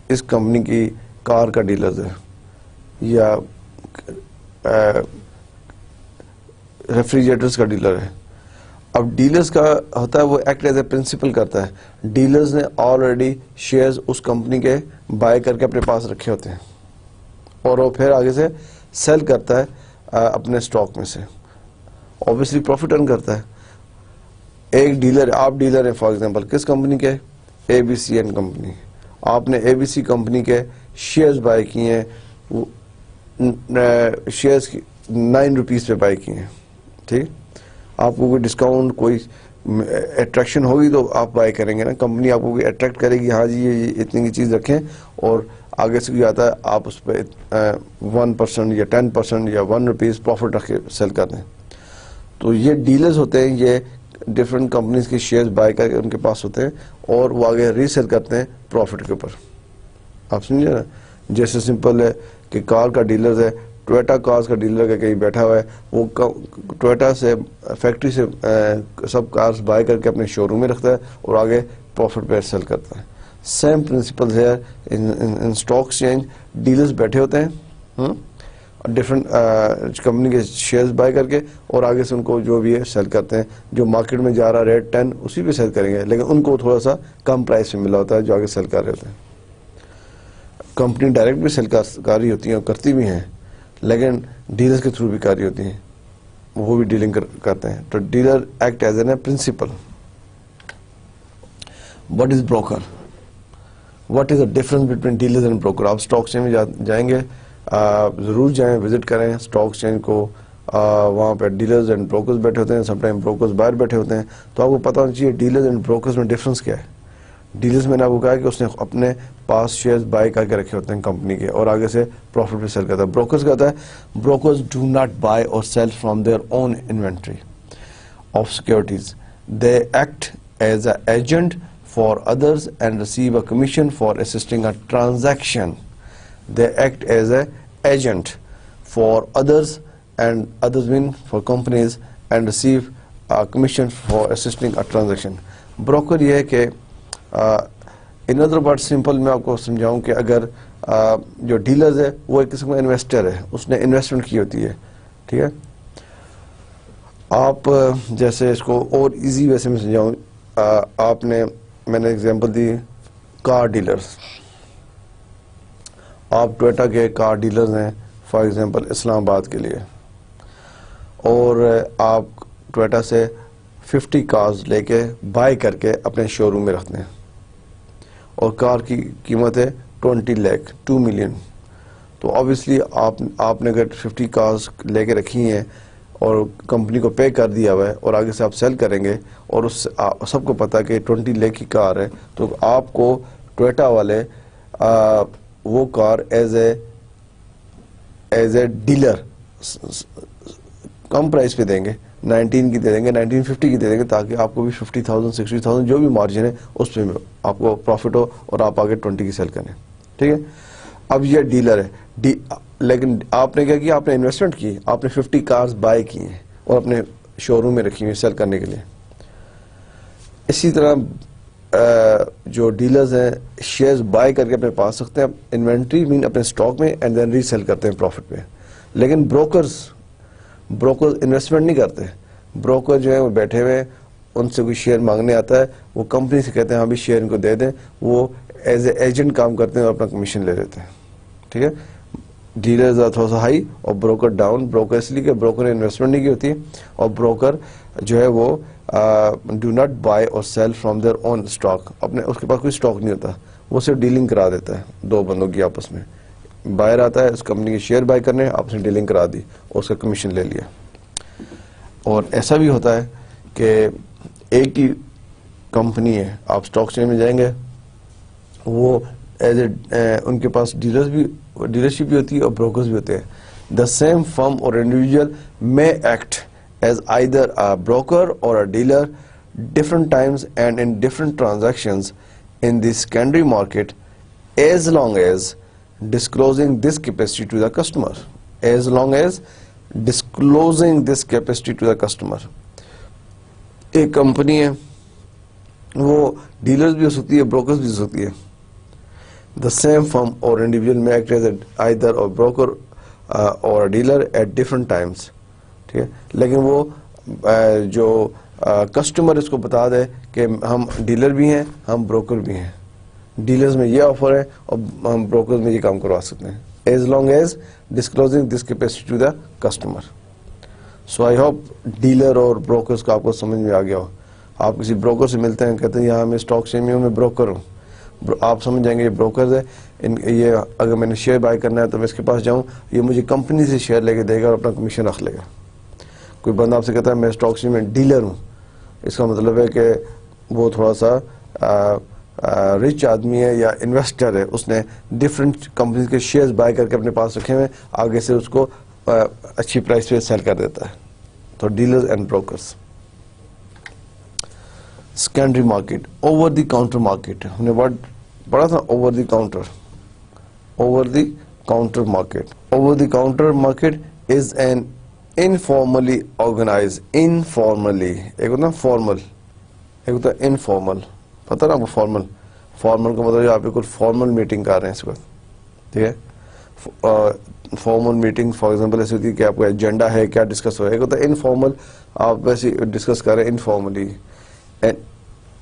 اس کمپنی کی کار کا ڈیلرز ہے, یا ریفریجریٹرز کا ڈیلر ہے. اب ڈیلرز کا ہوتا ہے وہ ایکٹ ایز اے پرنسپل کرتا ہے. ڈیلرز نے آلریڈی شیئرز اس کمپنی کے بائی کر کے اپنے پاس رکھے ہوتے ہیں, اور وہ پھر آگے سے سیل کرتا ہے اپنے اسٹاک میں سے, اوبیسلی پروفٹ ارن کرتا ہے. ایک ڈیلر, آپ ڈیلر ہیں فار ایگزامپل کس کمپنی کے؟ اے بی سی این کمپنی. آپ نے اے بی سی کمپنی کے شیئرز بائی کیے ہیں, شیئرز 9 روپیز پہ بائی کیے ہیں. ٹھیک, آپ کو کوئی ڈسکاؤنٹ کوئی اٹریکشن ہوگی تو آپ بائی کریں گے نا. کمپنی آپ کو کوئی اٹریکٹ کرے گی, ہاں جی یہ اتنی کی چیز رکھیں, اور آگے سے بھی آتا ہے آپ اس پہ 1% یا 10% یا 1 روپیز پروفٹ رکھ کے سیل کر دیں. تو یہ ڈیلرز ہوتے ہیں, یہ ڈفرینٹ کمپنیز کے شیئرز بائی کر کے ان کے پاس ہوتے ہیں, اور وہ آگے ری سیل کرتے ہیں پروفٹ کے اوپر. آپ سمجھے نا, جیسے سمپل ہے کہ کار کا ڈیلر ہے, ٹویٹا کارز کا ڈیلر کا کہیں بیٹھا ہوا ہے, وہ ٹویٹا سے فیکٹری سے سب کارز بائی کر کے اپنے شو روم میں رکھتا ہے اور آگے پروفٹ پہ سیل کرتا ہے. سیم پرنسپل ہے ان اسٹاک ایکسچینج. ڈیلرز بیٹھے ہوتے ہیں ڈفرنٹ کمپنی کے شیئرز بائی کر کے, اور آگے سے ان کو جو بھی ہے سیل کرتے ہیں. جو مارکیٹ میں جا رہا ریٹ 10 اسی پہ سیل کریں گے, لیکن ان کو تھوڑا سا کم پرائس میں ملا ہوتا ہے جو آگے سیل کر رہے ہوتے ہیں. کمپنی ڈائریکٹ بھی سیل کر رہی ہوتی ہیں اور کرتی بھی ہیں, لیکن ڈیلرز کے تھرو بھی کر رہی ہوتی ہیں, وہ بھی ڈیلنگ کرتے ہیں. تو dealer act as an a principle. What is broker? What is the difference between dealers and broker? آپ اسٹاک ایکسچینج میں جائیں گے, ضرور جائیں, وزٹ کریں اسٹاک ایکسچینج کو. وہاں پہ ڈیلرز اینڈ بروکرز بیٹھے ہوتے ہیں, سم ٹائم بروکرز باہر بیٹھے ہوتے ہیں. تو آپ کو پتا ہونا چاہیے ڈیلرز اینڈ بروکرز میں ڈفرنس کیا ہے. ڈیلرز میں نے آپ کو کہا کہ اس نے اپنے پاس شیئرز بائی کر کے رکھے ہوتے ہیں کمپنی کے, اور آگے سے پروفٹ پہ سیل کرتا ہے. بروکرز کا ہوتا ہے brokers do not buy or sell from their own inventory of securities. They act as a agent for others and receive a commission for assisting a transaction. They act as a agent for others, and others mean for companies, and receive a commission for assisting a transaction. Broker یہ ہے کہ in other words simple میں آپ کو سمجھاؤں کہ اگر جو ڈیلرز ہے وہ ایک قسم کا انویسٹر ہے, اس نے انویسٹمنٹ کی ہوتی ہے, ٹھیک ہے. آپ جیسے اس کو اور ایزی ویسے میں سمجھاؤں, آپ نے, میں نے ایگزامپل دی کار ڈیلرز. آپ ٹویٹا کے کار ڈیلرز ہیں فار ایگزامپل اسلام آباد کے لیے, اور آپ ٹویٹا سے 50 کارز لے کے بائی کر کے اپنے شو روم میں رکھتے ہیں, اور کار کی قیمت ہے 20 لاکھ 2 ملین. تو آبویسلی آپ نے اگر 50 کارز لے کے رکھی ہیں اور کمپنی کو پے کر دیا ہوا ہے, اور آگے سے آپ سیل کریں گے, اور اس سب کو پتا کہ 20 لاکھ کی کار ہے, تو آپ کو ٹویٹا والے وہ کار ایز اے ڈیلر کم پرائز پہ دیں گے, 19 کی دے دیں گے, 1950 کی دے دیں گے, تاکہ آپ کو بھی 50,000 60,000 جو بھی مارجن ہے اس پہ آپ کو پروفٹ ہو, اور آپ آگے 20 کی سیل کریں, ٹھیک ہے. اب یہ ڈیلر ہے, لیکن آپ نے کیا کیا, آپ نے انویسٹمنٹ کی, آپ نے 50 کارز بائی کی ہیں اور اپنے شو روم میں رکھی ہوئی سیل کرنے کے لیے. اسی طرح جو ڈیلرز ہیں شیئرز بائی کر کے اپنے پاس رکھتے ہیں انوینٹری مین اپنے اسٹاک میں, اینڈ دین ری سیل کرتے ہیں پروفٹ پہ. لیکن بروکرز انویسٹمنٹ نہیں کرتے. بروکر جو ہے وہ بیٹھے ہوئے, ان سے کوئی شیئر مانگنے آتا ہے, وہ کمپنی سے کہتے ہیں ہاں بھی شیئر ان کو دے دیں, وہ ایز اے ایجنٹ کام کرتے ہیں اور اپنا کمیشن لے لیتے ہیں, ٹھیک ہے. ڈیلرز تھوڑا سا ہائی اور بروکر ڈاؤن. بروکر اس لیے کہ بروکر نے انویسٹمنٹ نہیں کی ہوتی, اور بروکر جو ہے وہ do not buy or sell from their own stock. اپنے اس کے پاس کوئی اسٹاک نہیں ہوتا, وہ صرف ڈیلنگ کرا دیتا ہے دو بندوں کی آپس میں. بائر آتا ہے اس کمپنی کے شیئر بائی کرنے, آپ نے ڈیلنگ کرا دی اور اس کا کمیشن لے لیا. اور ایسا بھی ہوتا ہے کہ ایک ہی کمپنی ہے, آپ اسٹاک چین میں جائیں گے, وہ ایز اے ان کے پاس ڈیلرشپ بھی ہوتی ہے اور بروکرز بھی ہوتے ہیں. دا same firm or individual may act as either a broker or a dealer different times and in different transactions in the secondary market, as long as disclosing this capacity to the customer. As long as disclosing this capacity to the customer. ایک کمپنی ہے, وہ ڈیلرز بھی ہو سکتی ہے, بروکرز بھی ہو سکتی ہے. The same firm or individual may act as either a broker or a dealer at different times. ٹھیک ہے, لیکن وہ جو کسٹمر اس کو بتا دے کہ ہم ڈیلر بھی ہیں, ہم بروکر بھی ہیں, ڈیلرز میں یہ آفر ہے اور ہم بروکرز میں یہ کام کروا سکتے ہیں, as long as disclosing this capacity to the customer. So I hope dealer اور بروکرز کا آپ کو سمجھ میں آ گیا ہو. آپ کسی بروکر سے ملتے ہیں, کہتے ہیں یہاں میں اسٹاک چین میں ہوں, میں بروکر ہوں, آپ سمجھ جائیں گے یہ بروکرز ہے, یہ اگر میں نے شیئر بائی کرنا ہے تو میں اس کے پاس جاؤں, یہ مجھے کمپنی سے شیئر لے کے دے گا اور اپنا کمیشن رکھ لے گا. کوئی بندہ آپ سے کہتا ہے میں اسٹاک چین میں ڈیلر ہوں, اس کا مطلب ہے کہ وہ تھوڑا سا رچ آدمی ہے یا انویسٹر ہے, اس نے ڈفرینٹ کمپنیز کے شیئرز بائی کر کے اپنے پاس رکھے ہوئے, آگے سے اس کو اچھی پرائس پہ سیل کر دیتا ہے. تو dealers and brokers. Secondary market, over the counter market, ہم نے ورڈ پڑھا تھا over the counter. Over the counter market. Over the counter market is an informally organized, informally, ایک ہوتا ہے فارمل, ایک ہوتا ہے انفارمل. پتہ نا آپ کو فارمل کا مطلب آپ بالکل فارمل میٹنگ کر رہے ہیں اس وقت, ٹھیک ہے. فارمل میٹنگ فار ایگزامپل ایسی ہوتی ہے کہ آپ کا ایجنڈا ہے, کیا ڈسکس ہو رہا ہے. ایک ہوتا ہے انفارمل, آپ ویسے ڈسکس کر رہے ہیں informally. And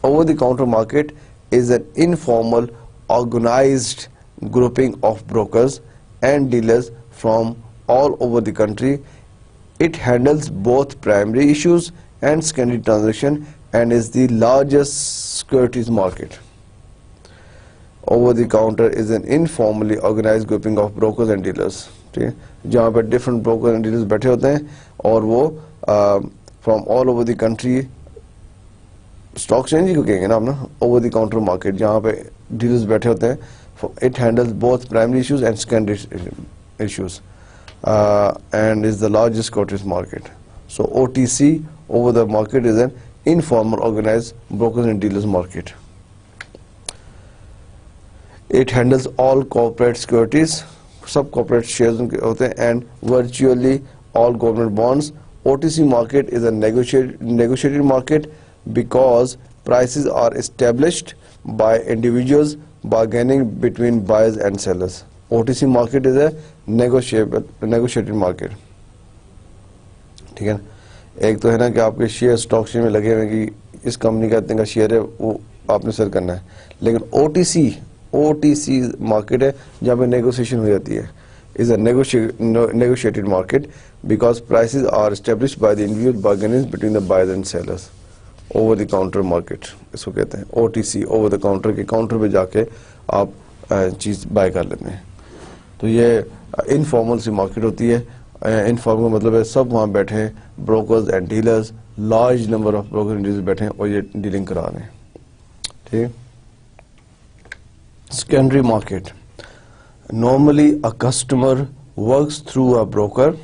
over the counter market is an informal organized grouping of brokers and dealers from all over the country. It handles both primary issues and secondary transaction and is the largest securities market. Over the counter is an informally organized grouping of brokers and dealers. ٹھیک ہے, جہاں پہ different brokers and dealers بیٹھے ہوتے ہیں, اور وہ from all over the country, stock change کو کہیں گے نا ہم نا, اوور دی کاؤنٹر مارکیٹ جہاں پہ ڈیلرز بیٹھے ہوتے ہیں. It handles both primary issues and secondary issues. And is the largest commodities market. So OTC, over the market, is an informal organized brokers and dealers market. It handles all corporate securities, sub corporate shares ان کے ہوتے ہیں, and virtually all government bonds. OTC market is a negotiated market because prices are established by individuals bargaining between buyers and sellers. OTC market is a negotiated market. ٹھیک ہے نا. ایک تو ہے نا کہ آپ کے شیئر اسٹاک ایکسچینج میں لگے ہوئے کہ اس کمپنی کا اتنے کا شیئر ہے وہ آپ نے سیل کرنا ہے, لیکن او ٹی سی مارکیٹ ہے جہاں پہ نیگوسیشن ہو جاتی ہے. Is a negotiated market because prices are established by the individual bargaining between the buyers and sellers. Over the counter market اس کو کہتے ہیں, O T C, over the counter کے کاؤنٹر پہ جا کے آپ چیز بائی کر لیتے ہیں. تو یہ انفارمل سی مارکیٹ ہوتی ہے. انفارمل مطلب ہے سب وہاں بیٹھے ہیں, brokers and dealers, large number of broker and dealers بیٹھے ہیں اور یہ ڈیلنگ کرا رہے ہیں. ٹھیک. Secondary market. Normally a customer works through a broker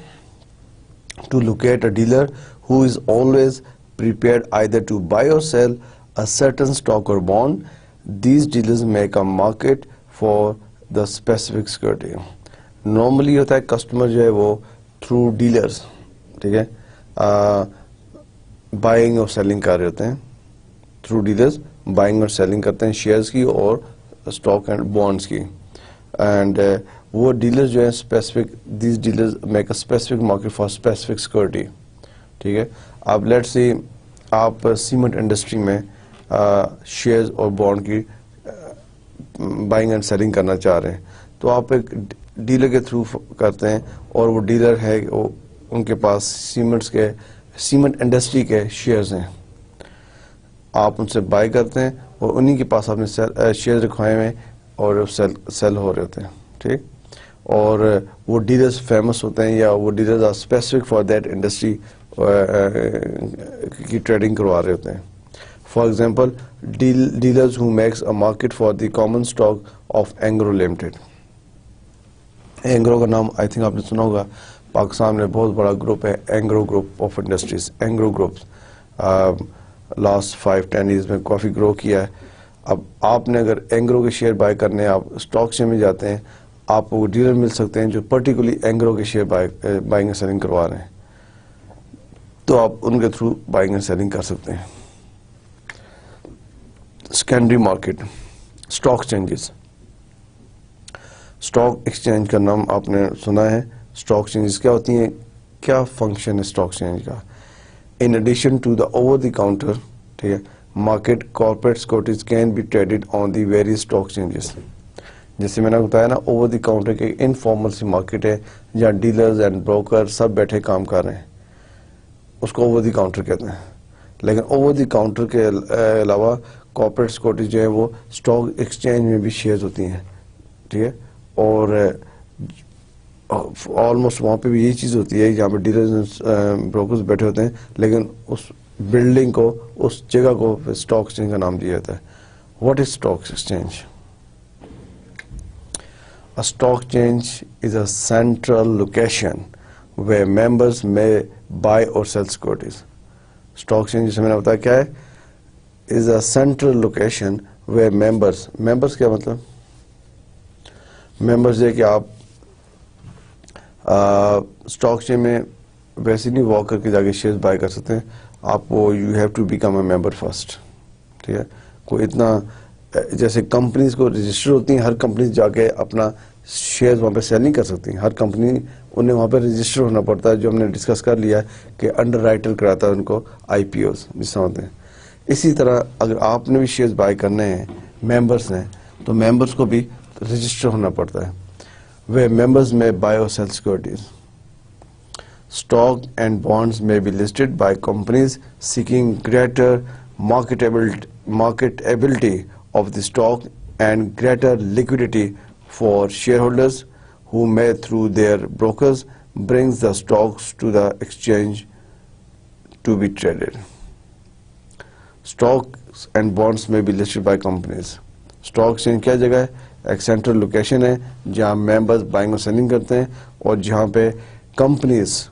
to locate a dealer who is always prepared either to buy or sell a certain stock or bond. These dealers make a market for the specific security. Normally ہوتا ہے کسٹمر جو ہے وہ through dealers, ٹھیک ہے, buying اور selling کر رہے ہوتے ہیں. through dealers buying اور selling کرتے ہیں شیئرز کی اور stock and bonds کی. اینڈ وہ ڈیلر جو ہیں specific, these dealers make a specific market for specific security. ٹھیک ہے. آپ لیٹ سی آپ سیمنٹ انڈسٹری میں شیئرز اور بانڈ کی بائنگ اینڈ سیلنگ کرنا چاہ رہے ہیں, تو آپ ایک ڈیلر کے تھرو کرتے ہیں اور وہ ڈیلر ہے ان کے پاس سیمنٹ انڈسٹری کے شیئرز ہیں. آپ ان سے بائی کرتے ہیں اور انہی کے پاس آپ نے شیئرز رکھوائے ہوئے اور سیل ہو رہے ہوتے ہیں. ٹھیک. اور وہ ڈیلرز فیمس ہوتے ہیں یا وہ dealers are specific for that industry کی ٹریڈنگ کروا رہے ہوتے ہیں. For example dealers who makes a market for the common stock of Engro limited. Engro کا نام آئی تھنک آپ نے سنا ہوگا, پاکستان میں بہت بڑا گروپ ہے Engro group of industries. Engro groups last 5-10 years میں کافی گرو کیا ہے. اب آپ نے اگر اینگرو کے شیئر بائی کرنے آپ اسٹاک ایکسچینج میں جاتے ہیں, آپ کو ڈیلر مل سکتے ہیں جو پرٹیکولرلی اینگرو کے شیئر بائنگ اینڈ سیلنگ کروا رہے ہیں, تو آپ ان کے تھرو بائنگ اینڈ سیلنگ کر سکتے ہیں. Secondary market. Stock exchanges. Stock exchange کا نام آپ نے سنا ہے. اسٹاک ایکسچینجز کیا ہوتی ہیں, کیا فنکشن ہے اسٹاک ایکسچینج کا. In addition to the over the counter, ٹھیک ہے, market corporate securities can be traded on the various stock exchanges. جیسے میں نے بتایا نا, اوور دی کاؤنٹر کی انفارمل سی مارکیٹ ہے جہاں ڈیلرز اینڈ بروکر سب بیٹھے کام کر رہے ہیں, اس کو اوور دی کاؤنٹر کہتے ہیں. لیکن اوور دی کاؤنٹر کے علاوہ کارپوریٹ سیکورٹیز جو ہیں وہ اسٹاک ایکسچینج میں بھی شیئرز ہوتی ہیں. ٹھیک ہے. اور آلموسٹ وہاں پہ بھی یہی چیز ہوتی ہے جہاں پہ ڈیلرز بروکرز بیٹھے ہوتے ہیں, لیکن اس بلڈنگ کو, اس جگہ کو اسٹاک ایکسچینج کا نام دیا جاتا ہے. What is stock exchange? A stock exchange is a central location where members may buy or sell securities. Stock exchange جسے میں نے بتایا کیا ہے, is a central location where members کیا مطلب, members ہے کہ آپ اسٹاک ایکسچینج میں ویسے نہیں واک کر کے جا کے شیئر بائی کر سکتے ہیں, آپ کو you have to become a member first. ٹھیک ہے. کوئی اتنا جیسے کمپنیز کو رجسٹر ہوتی ہیں, ہر کمپنی جا کے اپنا شیئرز وہاں پہ سیل نہیں کر سکتی, ہر کمپنی انہیں وہاں پہ رجسٹر ہونا پڑتا ہے, جو ہم نے ڈسکس کر لیا ہے کہ انڈر رائٹر کراتا ہے ان کو آئی پی اوز جس طرح ہوتے ہیں. اسی طرح اگر آپ نے بھی شیئرز بائی کرنے ہیں, ممبرس ہیں, تو ممبرس کو بھی رجسٹر ہونا پڑتا ہے. where members may buy or sell securities. Stock and bonds may be listed by companies seeking greater marketability of the stock and greater liquidity for shareholders who may through their brokers brings the stocks to the exchange to be traded. Stocks and bonds may be listed by companies. Stock exchange کیا جگہ ہے, ایک سینٹرل لوکیشن ہے جہاں ممبرز بائنگ اور سیلنگ کرتے ہیں, اور جہاں پہ کمپنیز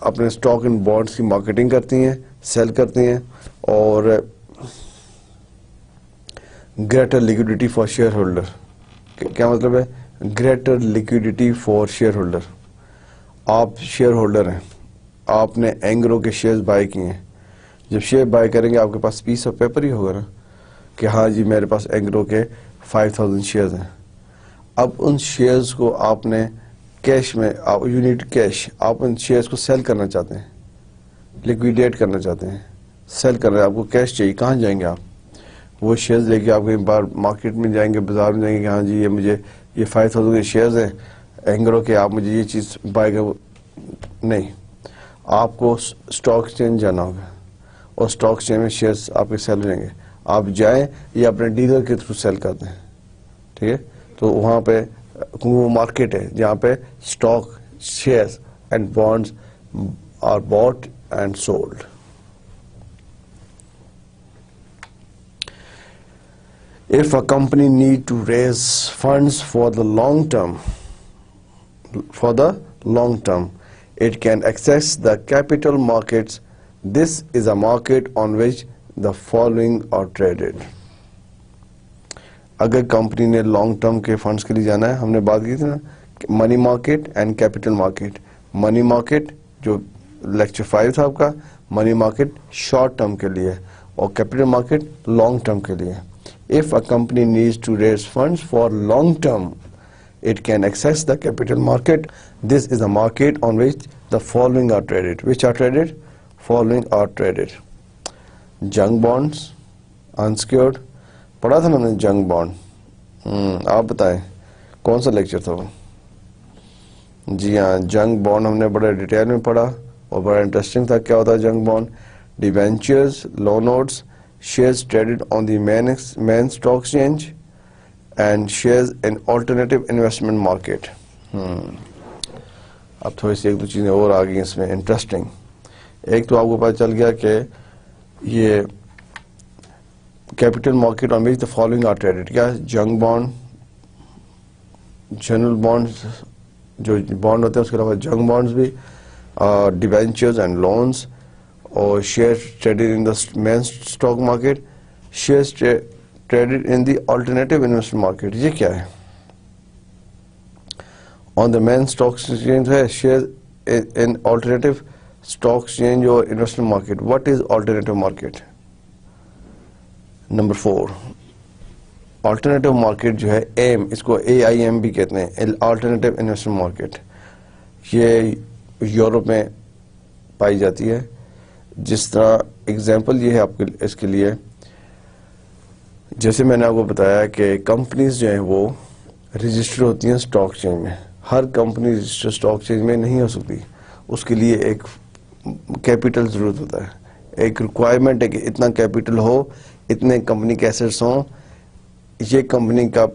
اپنے اسٹاک اینڈ بانڈس کی مارکیٹنگ کرتی ہیں, سیل کرتی ہیں, اور greater liquidity for shareholder. کیا مطلب ہے greater liquidity for shareholder. آپ شیئر ہولڈر ہیں, آپ نے اینگرو کے شیئرز بائی کیے ہیں. جب شیئر بائی کریں گے آپ کے پاس پیس آف پیپر ہی ہوگا نا کہ ہاں جی میرے پاس اینگرو کے 5000 شیئرز ہیں. اب ان شیئرز کو آپ نے کیش میں, یونٹ کیش, آپ ان شیئرز کو سیل کرنا چاہتے ہیں, لیکویڈیٹ کرنا چاہتے ہیں, سیل کر رہے ہیں, آپ کو کیش چاہیے. کہاں جائیں گے آپ؟ وہ شیئرز لے کے آپ کہیں باہر مارکیٹ میں جائیں گے, بازار میں جائیں گے کہ ہاں جی یہ مجھے یہ 5000 کے شیئرز ہیں اینگرو کے, آپ مجھے یہ چیز بائی کر. نہیں, آپ کو اسٹاک ایکسچینج جانا ہوگا اور اسٹاک ایکسچینج میں شیئرز آپ کے سیل ہو جائیں گے. آپ جائیں یا اپنے ڈیلر کے تھرو سیل کرتے ہیں, ٹھیک ہے. تو وہاں پہ وہ مارکیٹ ہے جہاں پہ stock, shares and bonds are bought and sold. If a company need to raise funds for the long term, it can access the capital markets. This is a market on which the following are traded. اگر کمپنی نے لانگ ٹرم کے فنڈس کے لیے جانا ہے, ہم نے بات کی تھی نا منی market and capital market. Money market جو لیکچر 5 تھا آپ کا, منی مارکیٹ شارٹ ٹرم کے لیے اور کیپٹل مارکیٹ لانگ ٹرم کے لیے. If a company needs to raise funds for long term, it can access the capital market. This is a market on which the following are traded. Which are traded? Following are traded. Junk bonds, unsecured. پڑھا تھا نا میں نے جنگ بانڈ, آپ بتائیں کون سا لیکچر تھا وہ؟ جی ہاں, جنگ بانڈ ہم نے بڑے ڈیٹیل میں پڑھا اور بڑا انٹرسٹنگ تھا. کیا ہوتا ہے junk bond? Debentures, loan notes, shares traded on the main stock exchange and shares in alternative investment market. اب تھوڑی سی ایک دو چیزیں اور آ گئی اس میں انٹرسٹنگ. ایک تو آپ کو پتہ چل گیا کہ یہ capital market on which the following are traded. کیا جنگ بانڈ, جنرل بانڈز جو بانڈ ہوتے ہیں اس کے علاوہ جنگ بانڈز بھی, ڈیبینچرز اینڈ لونز, اور share traded in the main stock market, share traded in the alternative investment market. یہ کیا ہے؟ On the main stock exchange ہے share in alternative stock exchange اور investment market. What is alternative market? Number 4, alternative market جو ہے ایم, اس کو AIM بھی کہتے ہیں, آلٹرنیٹیو انویسٹمنٹ مارکیٹ. یہ یورپ میں پائی جاتی ہے. جس طرح اگزامپل یہ ہے آپ کے اس کے لیے, جیسے میں نے آپ کو بتایا کہ کمپنیز جو ہیں وہ رجسٹر ہوتی ہیں اسٹاک ایکسچینج میں. ہر کمپنی رجسٹر اسٹاک ایکسچینج میں نہیں ہو سکتی, اس کے لیے ایک کیپٹل ضرورت ہوتا ہے, ایک ریکوائرمنٹ ہے کہ اتنا کیپٹل ہو, اتنے کمپنی کے ایسٹس ہوں, یہ کمپنی کا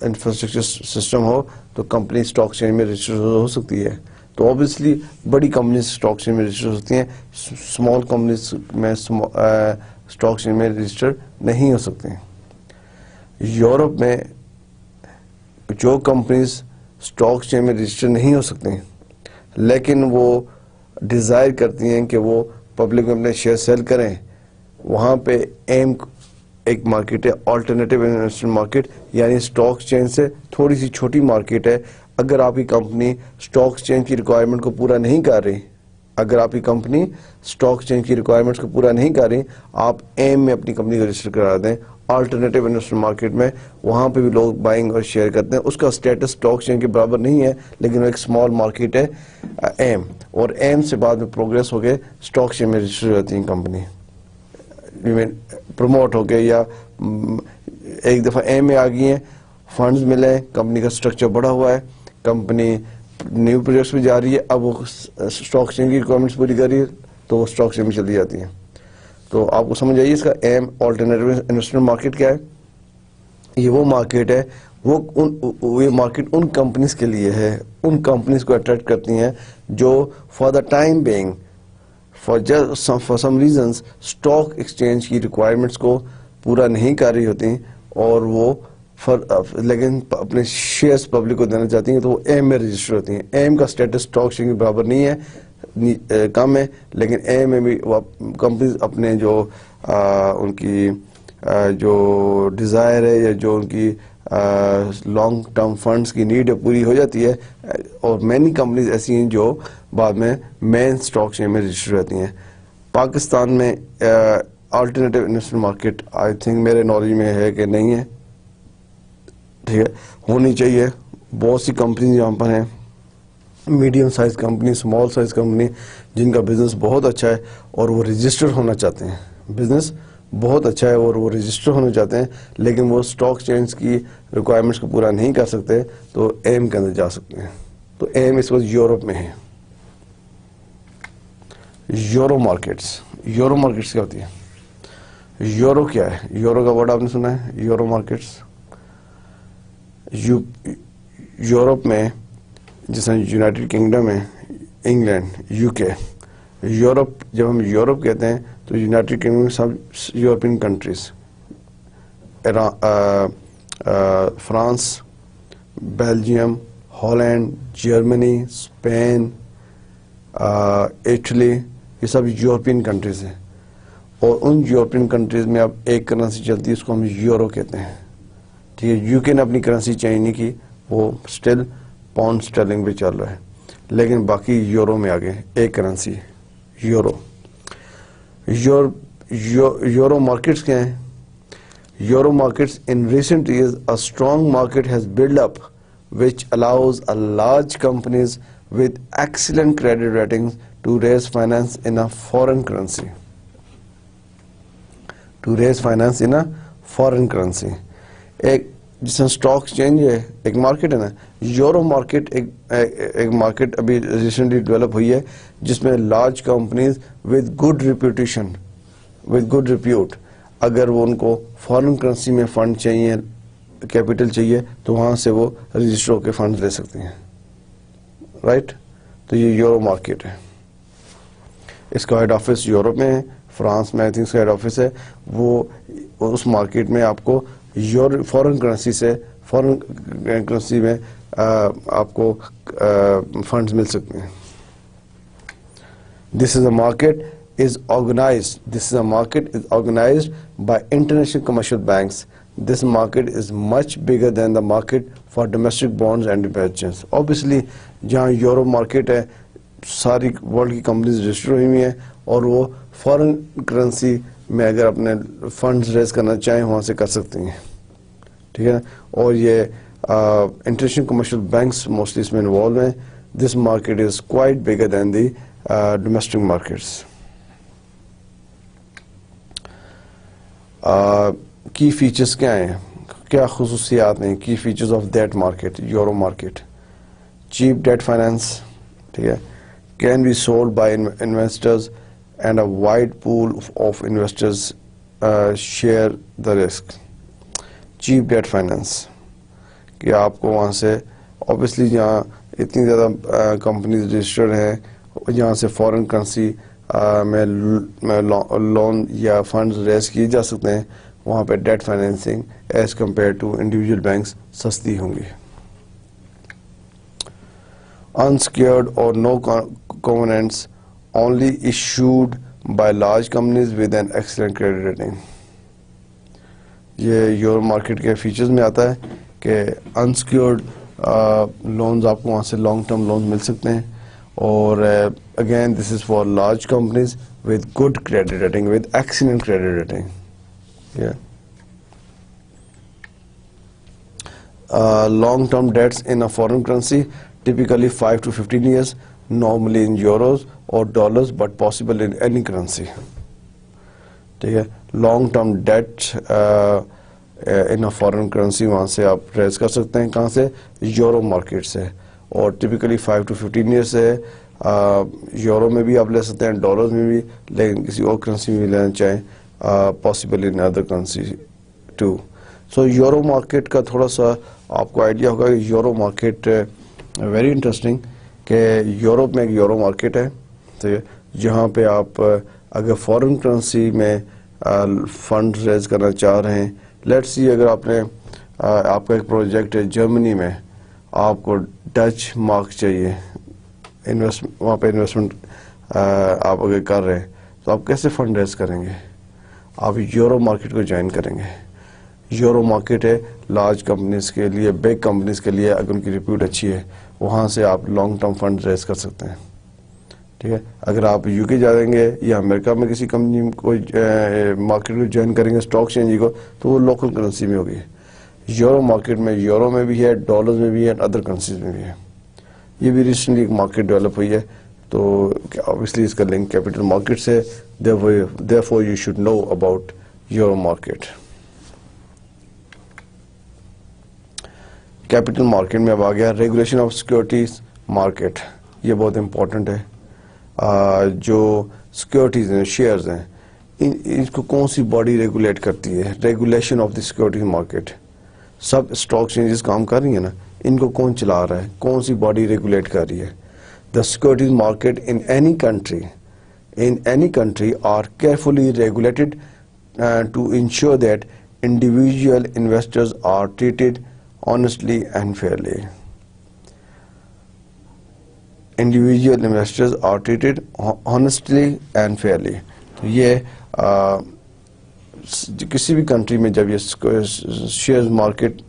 انفراسٹرکچر سسٹم ہو تو کمپنی اسٹاک ایکسچینج میں رجسٹر ہو سکتی ہے. تو اوبیسلی بڑی کمپنیز اسٹاک ایکسچینج میں رجسٹر ہوتی ہیں, اسمال کمپنیز میں اسٹاک ایکسچینج میں رجسٹر نہیں ہو سکتے ہیں. یورپ میں جو کمپنیز اسٹاک ایکسچینج میں رجسٹر نہیں ہو سکتے ہیں لیکن وہ ڈیزائر کرتی ہیں کہ وہ پبلک میں اپنے شیئر سیل کریں, وہاں پہ ایم ایک مارکیٹ ہے آلٹرنیٹیو انویسٹمنٹ مارکیٹ, یعنی اسٹاک ایکسچینج سے تھوڑی سی چھوٹی مارکیٹ ہے. اگر آپ کی کمپنی اسٹاک ایکسچینج کی ریکوائرمنٹ کو پورا نہیں کر رہی, اگر آپ کی کمپنی اسٹاک ایکسچینج کی ریکوائرمنٹس کو پورا نہیں کر رہی, آپ ایم میں اپنی کمپنی کو رجسٹر کرا دیں آلٹرنیٹیو انویسٹمنٹ مارکیٹ میں. وہاں پہ بھی لوگ بائنگ اور شیئر کرتے ہیں. اس کا اسٹیٹس اسٹاک ایکسچینج کے برابر نہیں ہے لیکن وہ ایک اسمال مارکیٹ ہے ایم, اور ایم سے بعد میں پروگریس ہو کے اسٹاک ایکسچینج میں رجسٹر ہوتی ہیں کمپنی, پروموٹ ہو کے, یا ایک دفعہ ایم میں آ گئی ہیں, فنڈز ملے, کمپنی کا اسٹرکچر بڑا ہوا ہے, کمپنی نیو پروجیکٹس میں جا رہی ہے, اب وہ اسٹاک ایکسچینج کی ریکوائرمنٹس پوری کر رہی ہے تو وہ اسٹاک ایکسچینج میں چلی جاتی ہیں. تو آپ کو سمجھ آئیے اس کا ایم آلٹرنیٹیو انویسٹمنٹ مارکیٹ کیا ہے. یہ وہ مارکیٹ ہے, یہ مارکیٹ ان کمپنیز کے لیے ہے, ان کمپنیز کو اٹریکٹ کرتی ہیں جو for the time being for some reasons stock exchange کی ریکوائرمنٹس کو پورا نہیں کر رہی ہوتی اور وہ لیکن اپنے شیئرس پبلک کو دینا چاہتی ہیں, تو وہ ایم میں رجسٹر ہوتی ہیں. ایم کا اسٹیٹس اسٹاک ایکسچینج کے برابر نہیں ہے, کم ہے, لیکن ایم میں بھی کمپنیز اپنے جو ان کی جو ڈیزائر ہے یا جو ان کی لانگ ٹرم فنڈز کی نیڈ ہے پوری ہو جاتی ہے, اور مینی کمپنیز ایسی ہیں جو بعد میں مین اسٹاک چین میں رجسٹر رہتی ہیں. پاکستان میں alternative investment market I think میرے نالج میں ہے کہ نہیں ہے, ٹھیک ہے, ہونی چاہیے. بہت سی کمپنیز یہاں پر ہیں, medium size company, small size company, جن کا بزنس بہت اچھا ہے اور وہ رجسٹر ہونا چاہتے ہیں. بزنس بہت اچھا ہے اور وہ رجسٹر ہونا چاہتے ہیں, لیکن وہ اسٹاک چینج کی ریکوائرمنٹس کو پورا نہیں کر سکتے, تو ایم کے اندر جا سکتے ہیں. تو ایم اس وقت یورپ میں ہے. یورو مارکیٹس, یورو مارکیٹس کیا ہوتی ہے؟ یورو کیا ہے؟ یورو کا ورڈ آپ نے سنا ہے, یورو مارکیٹس. یورپ میں جیسے یونائٹڈ کنگڈم ہے, انگلینڈ, یو کے. یورپ, جب ہم یورپ کہتے ہیں تو یونائٹڈ کنگڈم میں سب European countries, France, Belgium, Holland, Germany, Spain, Italy, یہ سب یورپین کنٹریز ہیں. اور ان یورپین کنٹریز میں اب ایک کرنسی چلتی ہے, اس کو ہم یورو کہتے ہیں. ٹھیک ہے, یو کے نے اپنی کرنسی چینج نہیں کی, وہ اسٹل پاؤنڈ اسٹرلنگ پہ چل رہا ہے, لیکن باقی یورو میں آگے ایک کرنسی یورو. یورو مارکیٹس کیا ہیں؟ Euro markets in recent years a strong market has built up which allows a large companies with excellent credit ratings to raise finance in a foreign currency. To raise finance in a foreign currency. ایک جس میں اسٹاک چینج ہے, ایک مارکیٹ ہے نا, یورو مارکیٹ ایک مارکیٹ ابھی ریسنٹلی ڈیولپ ہوئی ہے جس میں large companies with good reputation, with good repute, اگر وہ ان کو فارن کرنسی میں فنڈ چاہیے, کیپٹل چاہیے, تو وہاں سے وہ رجسٹر ہو کے فنڈ لے سکتے ہیں. رائٹ, تو یہ یورو مارکیٹ ہے. اس کا ہیڈ آفس یورپ میں ہے, فرانس میں آئی تھنک اس کا ہیڈ آفس ہے. وہ اس مارکیٹ میں آپ کو فارن کرنسی سے, فارن کرنسی میں آپ کو فنڈز مل سکتے ہیں. This is a market is organized. This is a market is organized by international commercial banks. This market is much bigger than the market for domestic bonds and debentures. Obviously, جہاں یورو مارکیٹ ہے, ساری ورلڈ کی کمپنیز رجسٹر ہوئی ہوئی ہیں, اور وہ فارن کرنسی میں اگر اپنے فنڈز ریز کرنا چاہیں وہاں سے کر سکتی ہیں. ٹھیک ہے, اور یہ انٹرنیشنل کمرشل بینکس موسٹلی اس میں انوالو ہیں. This market is quite bigger than the domestic markets. Key features کیا ہیں, کیا خصوصیات ہیں key features of that market, euro market? Cheap debt finance, ٹھیک ہے, can be sold by investors and a wide pool of investors share the risk. Cheap debt finance, کہ آپ کو وہاں سے اوبیسلی جہاں اتنی زیادہ کمپنیز رجسٹرڈ ہیں, جہاں سے فارن کرنسی میں لون یا فنڈز ریز کیے جا سکتے ہیں, وہاں پہ debt financing as compare to individual banks سستی ہوں گی. انسیکیورڈ اور no covenants only issued by large companies with an excellent credit rating. یہ یورو مارکیٹ کے فیچرز میں آتا ہے کہ انسیکیورڈ لونز آپ کو وہاں سے لانگ ٹرم لونز مل سکتے ہیں, اور again this is for large companies with good credit rating, with excellent credit rating. Long term debts in a foreign currency, typically 5 to 15 years, normally in euros or dollars, but possible in any currency. ٹھیک ہے, long term debt in a foreign currency وہاں سے آپ ریز کر سکتے ہیں. کہاں سے؟ یورو مارکیٹ سے, اور ٹپیکلی 5 to 15 ایئرس سے. یورو میں بھی آپ لے سکتے ہیں, ڈالرز میں بھی, لیکن کسی اور کرنسی میں بھی لینا چاہیں, possible in other currency too. So euro market کا تھوڑا سا آپ کو آئیڈیا ہوگا کہ یورو مارکیٹ ویری انٹرسٹنگ, کہ یورپ میں ایک یورو مارکیٹ ہے, ٹھیک ہے, جہاں پہ آپ اگر فارن کرنسی میں فنڈ ریز کرنا چاہ رہے ہیں, لیٹس سی اگر آپ نے آپ کا ایک پروجیکٹ ہے جرمنی میں, آپ کو ڈچ مارک چاہیے, وہاں پہ انویسٹمنٹ آپ اگر کر رہے ہیں, تو آپ کیسے فنڈ ریز کریں گے؟ آپ یورو مارکیٹ کو جوائن کریں گے. یورو مارکیٹ ہے لارج کمپنیز کے لیے, بگ کمپنیز کے لیے, اگر ان کی ریپیوٹ اچھی ہے وہاں سے آپ لانگ ٹرم فنڈ ریز کر سکتے ہیں. ٹھیک ہے, اگر آپ یو کے جائیں گے یا امریکہ میں کسی کمپنی کو مارکیٹ کو جوائن کریں گے اسٹاک چینج کو, تو وہ لوکل کرنسی میں ہوگی. یورو مارکیٹ میں یورو میں بھی ہے, ڈالرز میں بھی ہے, ادر کرنسیز میں بھی ہے. یہ بھی ریسنٹلی ایک مارکیٹ ڈیولپ ہوئی ہے, تو obviously اس کا لنک کیپٹل مارکیٹ سے, therefore you should know about euro market. Capital market میں اب آ گیا ریگولیشن آف سیکورٹیز مارکیٹ. یہ بہت امپورٹنٹ ہے. جو سیکورٹیز ہیں, شیئرز ہیں, ان کو کون سی باڈی ریگولیٹ کرتی ہے؟ Regulation of the securities market. سب اسٹاک چینجز کام کر رہی ہیں نا, ان کو کون چلا رہا ہے, کون سی باڈی ریگولیٹ کر رہی ہے؟ The securities market in any country are carefully regulated to ensure that individual investors are treated honestly and fairly. Individual investors are treated honestly and fairly. تو یہ کسی بھی کنٹری میں جب یہ شیئر مارکیٹ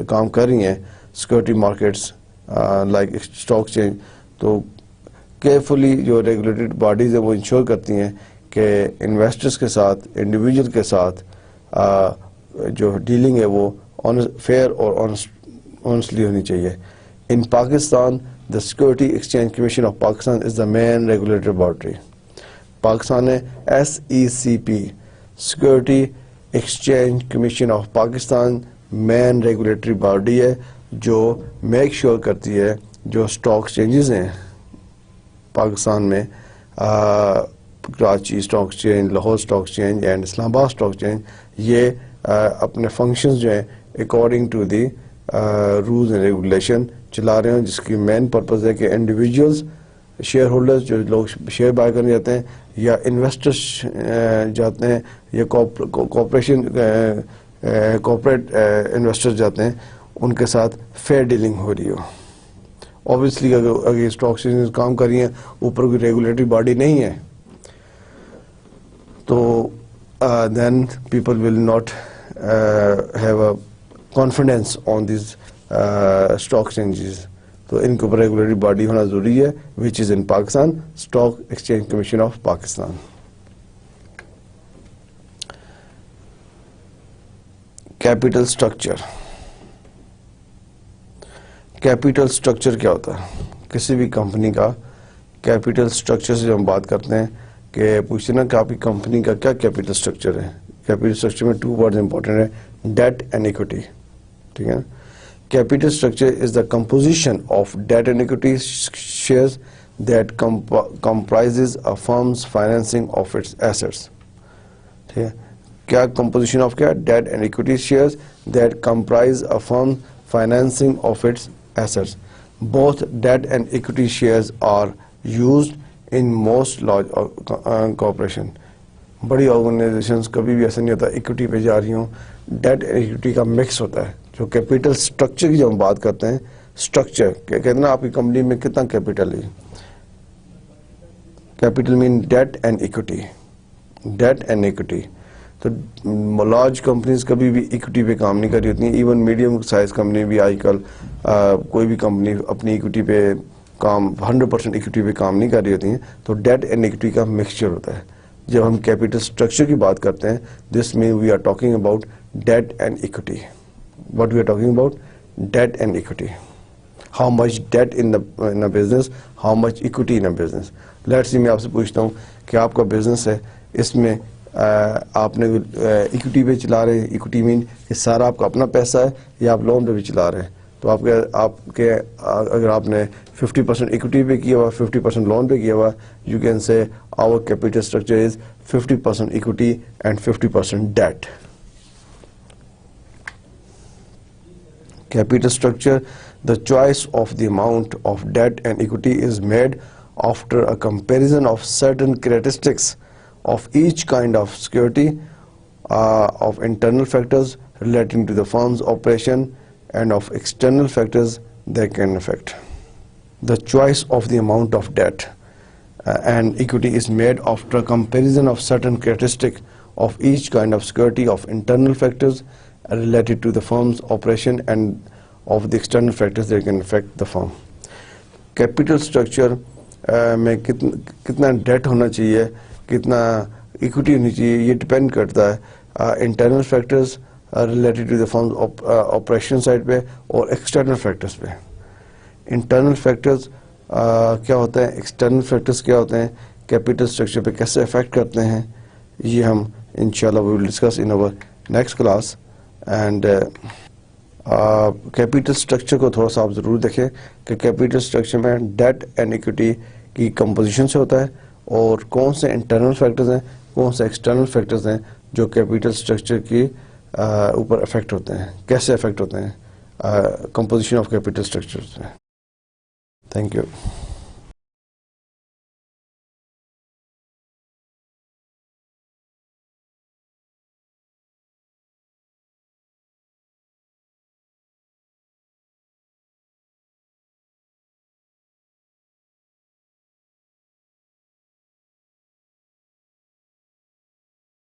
کام کر رہی ہیں, security markets like stock change, تو کیئرفلی جو ریگولیٹڈ باڈیز ہیں وہ انشور کرتی ہیں کہ انویسٹرز کے ساتھ, انڈیویجول کے ساتھ جو ڈیلنگ ہے وہ فیئر اور آنیسٹلی ہونی چاہیے. In Pakistan the security exchange commission of Pakistan is the main regulatory body. Pakistan ہے SECP, security exchange commission of Pakistan main regulatory body ہے, جو میک شیور کرتی ہے جو اسٹاک چینجز ہیں پاکستان میں, Karachi stock exchange, Lahore stock exchange and Islamabad stock exchange, یہ اپنے فنکشنز جو ہیں according to the rules and regulation چلا رہے ہیں, جس کی مین پرپز ہے کہ انڈیویجولز, شیئر ہولڈرز, جو لوگ شیئر بائی کرنے جاتے ہیں یا انویسٹرز جاتے ہیں یا کارپوریٹ انویسٹرز جاتے ہیں, ان کے ساتھ فیئر ڈیلنگ ہو رہی ہو. اوبیسلی اگر اسٹاک ایکسچینج کام کر رہی ہیں, اوپر کوئی ریگولیٹری باڈی نہیں ہے, تو then people will not have a confidence on these stock exchanges. تو ان کے اوپر ریگولیٹری باڈی ہونا ضروری ہے, which is in Pakistan, Stock Exchange Commission of Pakistan. Capital structure. Capital structure کیا ہوتا ہے؟ کسی بھی کمپنی کا کیپٹل اسٹرکچر سے جب ہم بات کرتے ہیں کہ پوچھتے نا کہ آپ کی کمپنی کا کیا کیپٹل اسٹرکچر ہے. کیپٹل اسٹرکچر میں 2 ورڈز امپورٹنٹ ہے, ڈیٹ اینڈ ایکوٹی. ٹھیک ہے نا. Capital structure is the composition of debt and equity shares that comprises a firm's financing of its assets. ٹھیک ہے. کیا کمپوزیشن آف کیا؟ Debt and equity shares that comprise a firm financing of its assets. Both debt and equity shares are used in most large corporation. بڑی آرگنائزیشنز کبھی بھی ایسا نہیں ہوتا ایکوٹی پہ جا رہی ہوں, ڈیٹ اینڈ ایکوٹی کا مکس ہوتا ہے. جو کیپٹل اسٹرکچر کی جب ہم بات کرتے ہیں, اسٹرکچر کہتے ہیں نا آپ کی کمپنی میں کتنا کیپٹل ہے. Capital mean debt and equity, debt and equity. تو لارج کمپنیز کبھی بھی ایکوٹی پہ کام نہیں کر رہی ہوتی ہیں. ایون میڈیم سائز کمپنی بھی آج کل کوئی بھی کمپنی اپنی ایکوٹی پہ کام 100% ایکوٹی پہ کام نہیں کر رہی ہوتی ہیں. تو ڈیٹ اینڈ ایکوٹی کا مکسچر ہوتا ہے. جب ہم کیپٹل اسٹرکچر کی بات کرتے ہیں, this mean we are talking about debt and equity. What we are talking about? Debt and equity. How much debt in a business, how much equity in a business. Let's see, میں آپ سے پوچھتا ہوں کہ آپ کا بزنس ہے, اس میں آپ نے ایکوٹی پہ چلا رہے ہیں. ایکوٹی مین کہ سارا آپ کا اپنا پیسہ ہے یا آپ لون پہ بھی چلا رہے ہیں. تو آپ کے اگر آپ نے 50% ایکوٹی پہ کیا ہوا, 50% لون پہ کیا ہوا, you can say our capital structure is 50% equity and 50% debt. Capital structure, the choice of the amount of debt and equity is made after a comparison of certain characteristics of each kind of security, of internal factors relating to the firm's operation and of external factors that can affect. The choice of the amount of debt and equity is made after a comparison of certain characteristics of each kind of security of internal factors related to the firm's operation and of the external factors that can affect the firm. Capital structure میں کتنا ڈیٹ ہونا چاہیے, کتنا ایکوٹی ہونی چاہیے, یہ ڈپینڈ کرتا ہے internal factors related to the firm operation side پہ اور ایکسٹرنل فیکٹرز پہ. انٹرنل فیکٹرز کیا ہوتے ہیں, ایکسٹرنل فیکٹرز کیا ہوتے ہیں, کیپٹل اسٹرکچر پہ کیسے افیکٹ کرتے ہیں, یہ ہم انشاءاللہ we will discuss in over next class. And capital structure کو تھوڑا سا آپ ضرور دیکھیں کہ کیپٹل اسٹرکچر میں ڈیٹ اینڈ ایکوٹی کی کمپوزیشن سے ہوتا ہے, اور کون سے انٹرنل فیکٹرز ہیں, کون سے ایکسٹرنل فیکٹرز ہیں جو کیپٹل اسٹرکچر کی اوپر افیکٹ ہوتے ہیں, کیسے افیکٹ ہوتے ہیں کمپوزیشن آف کیپٹل اسٹرکچر میں. Thank you.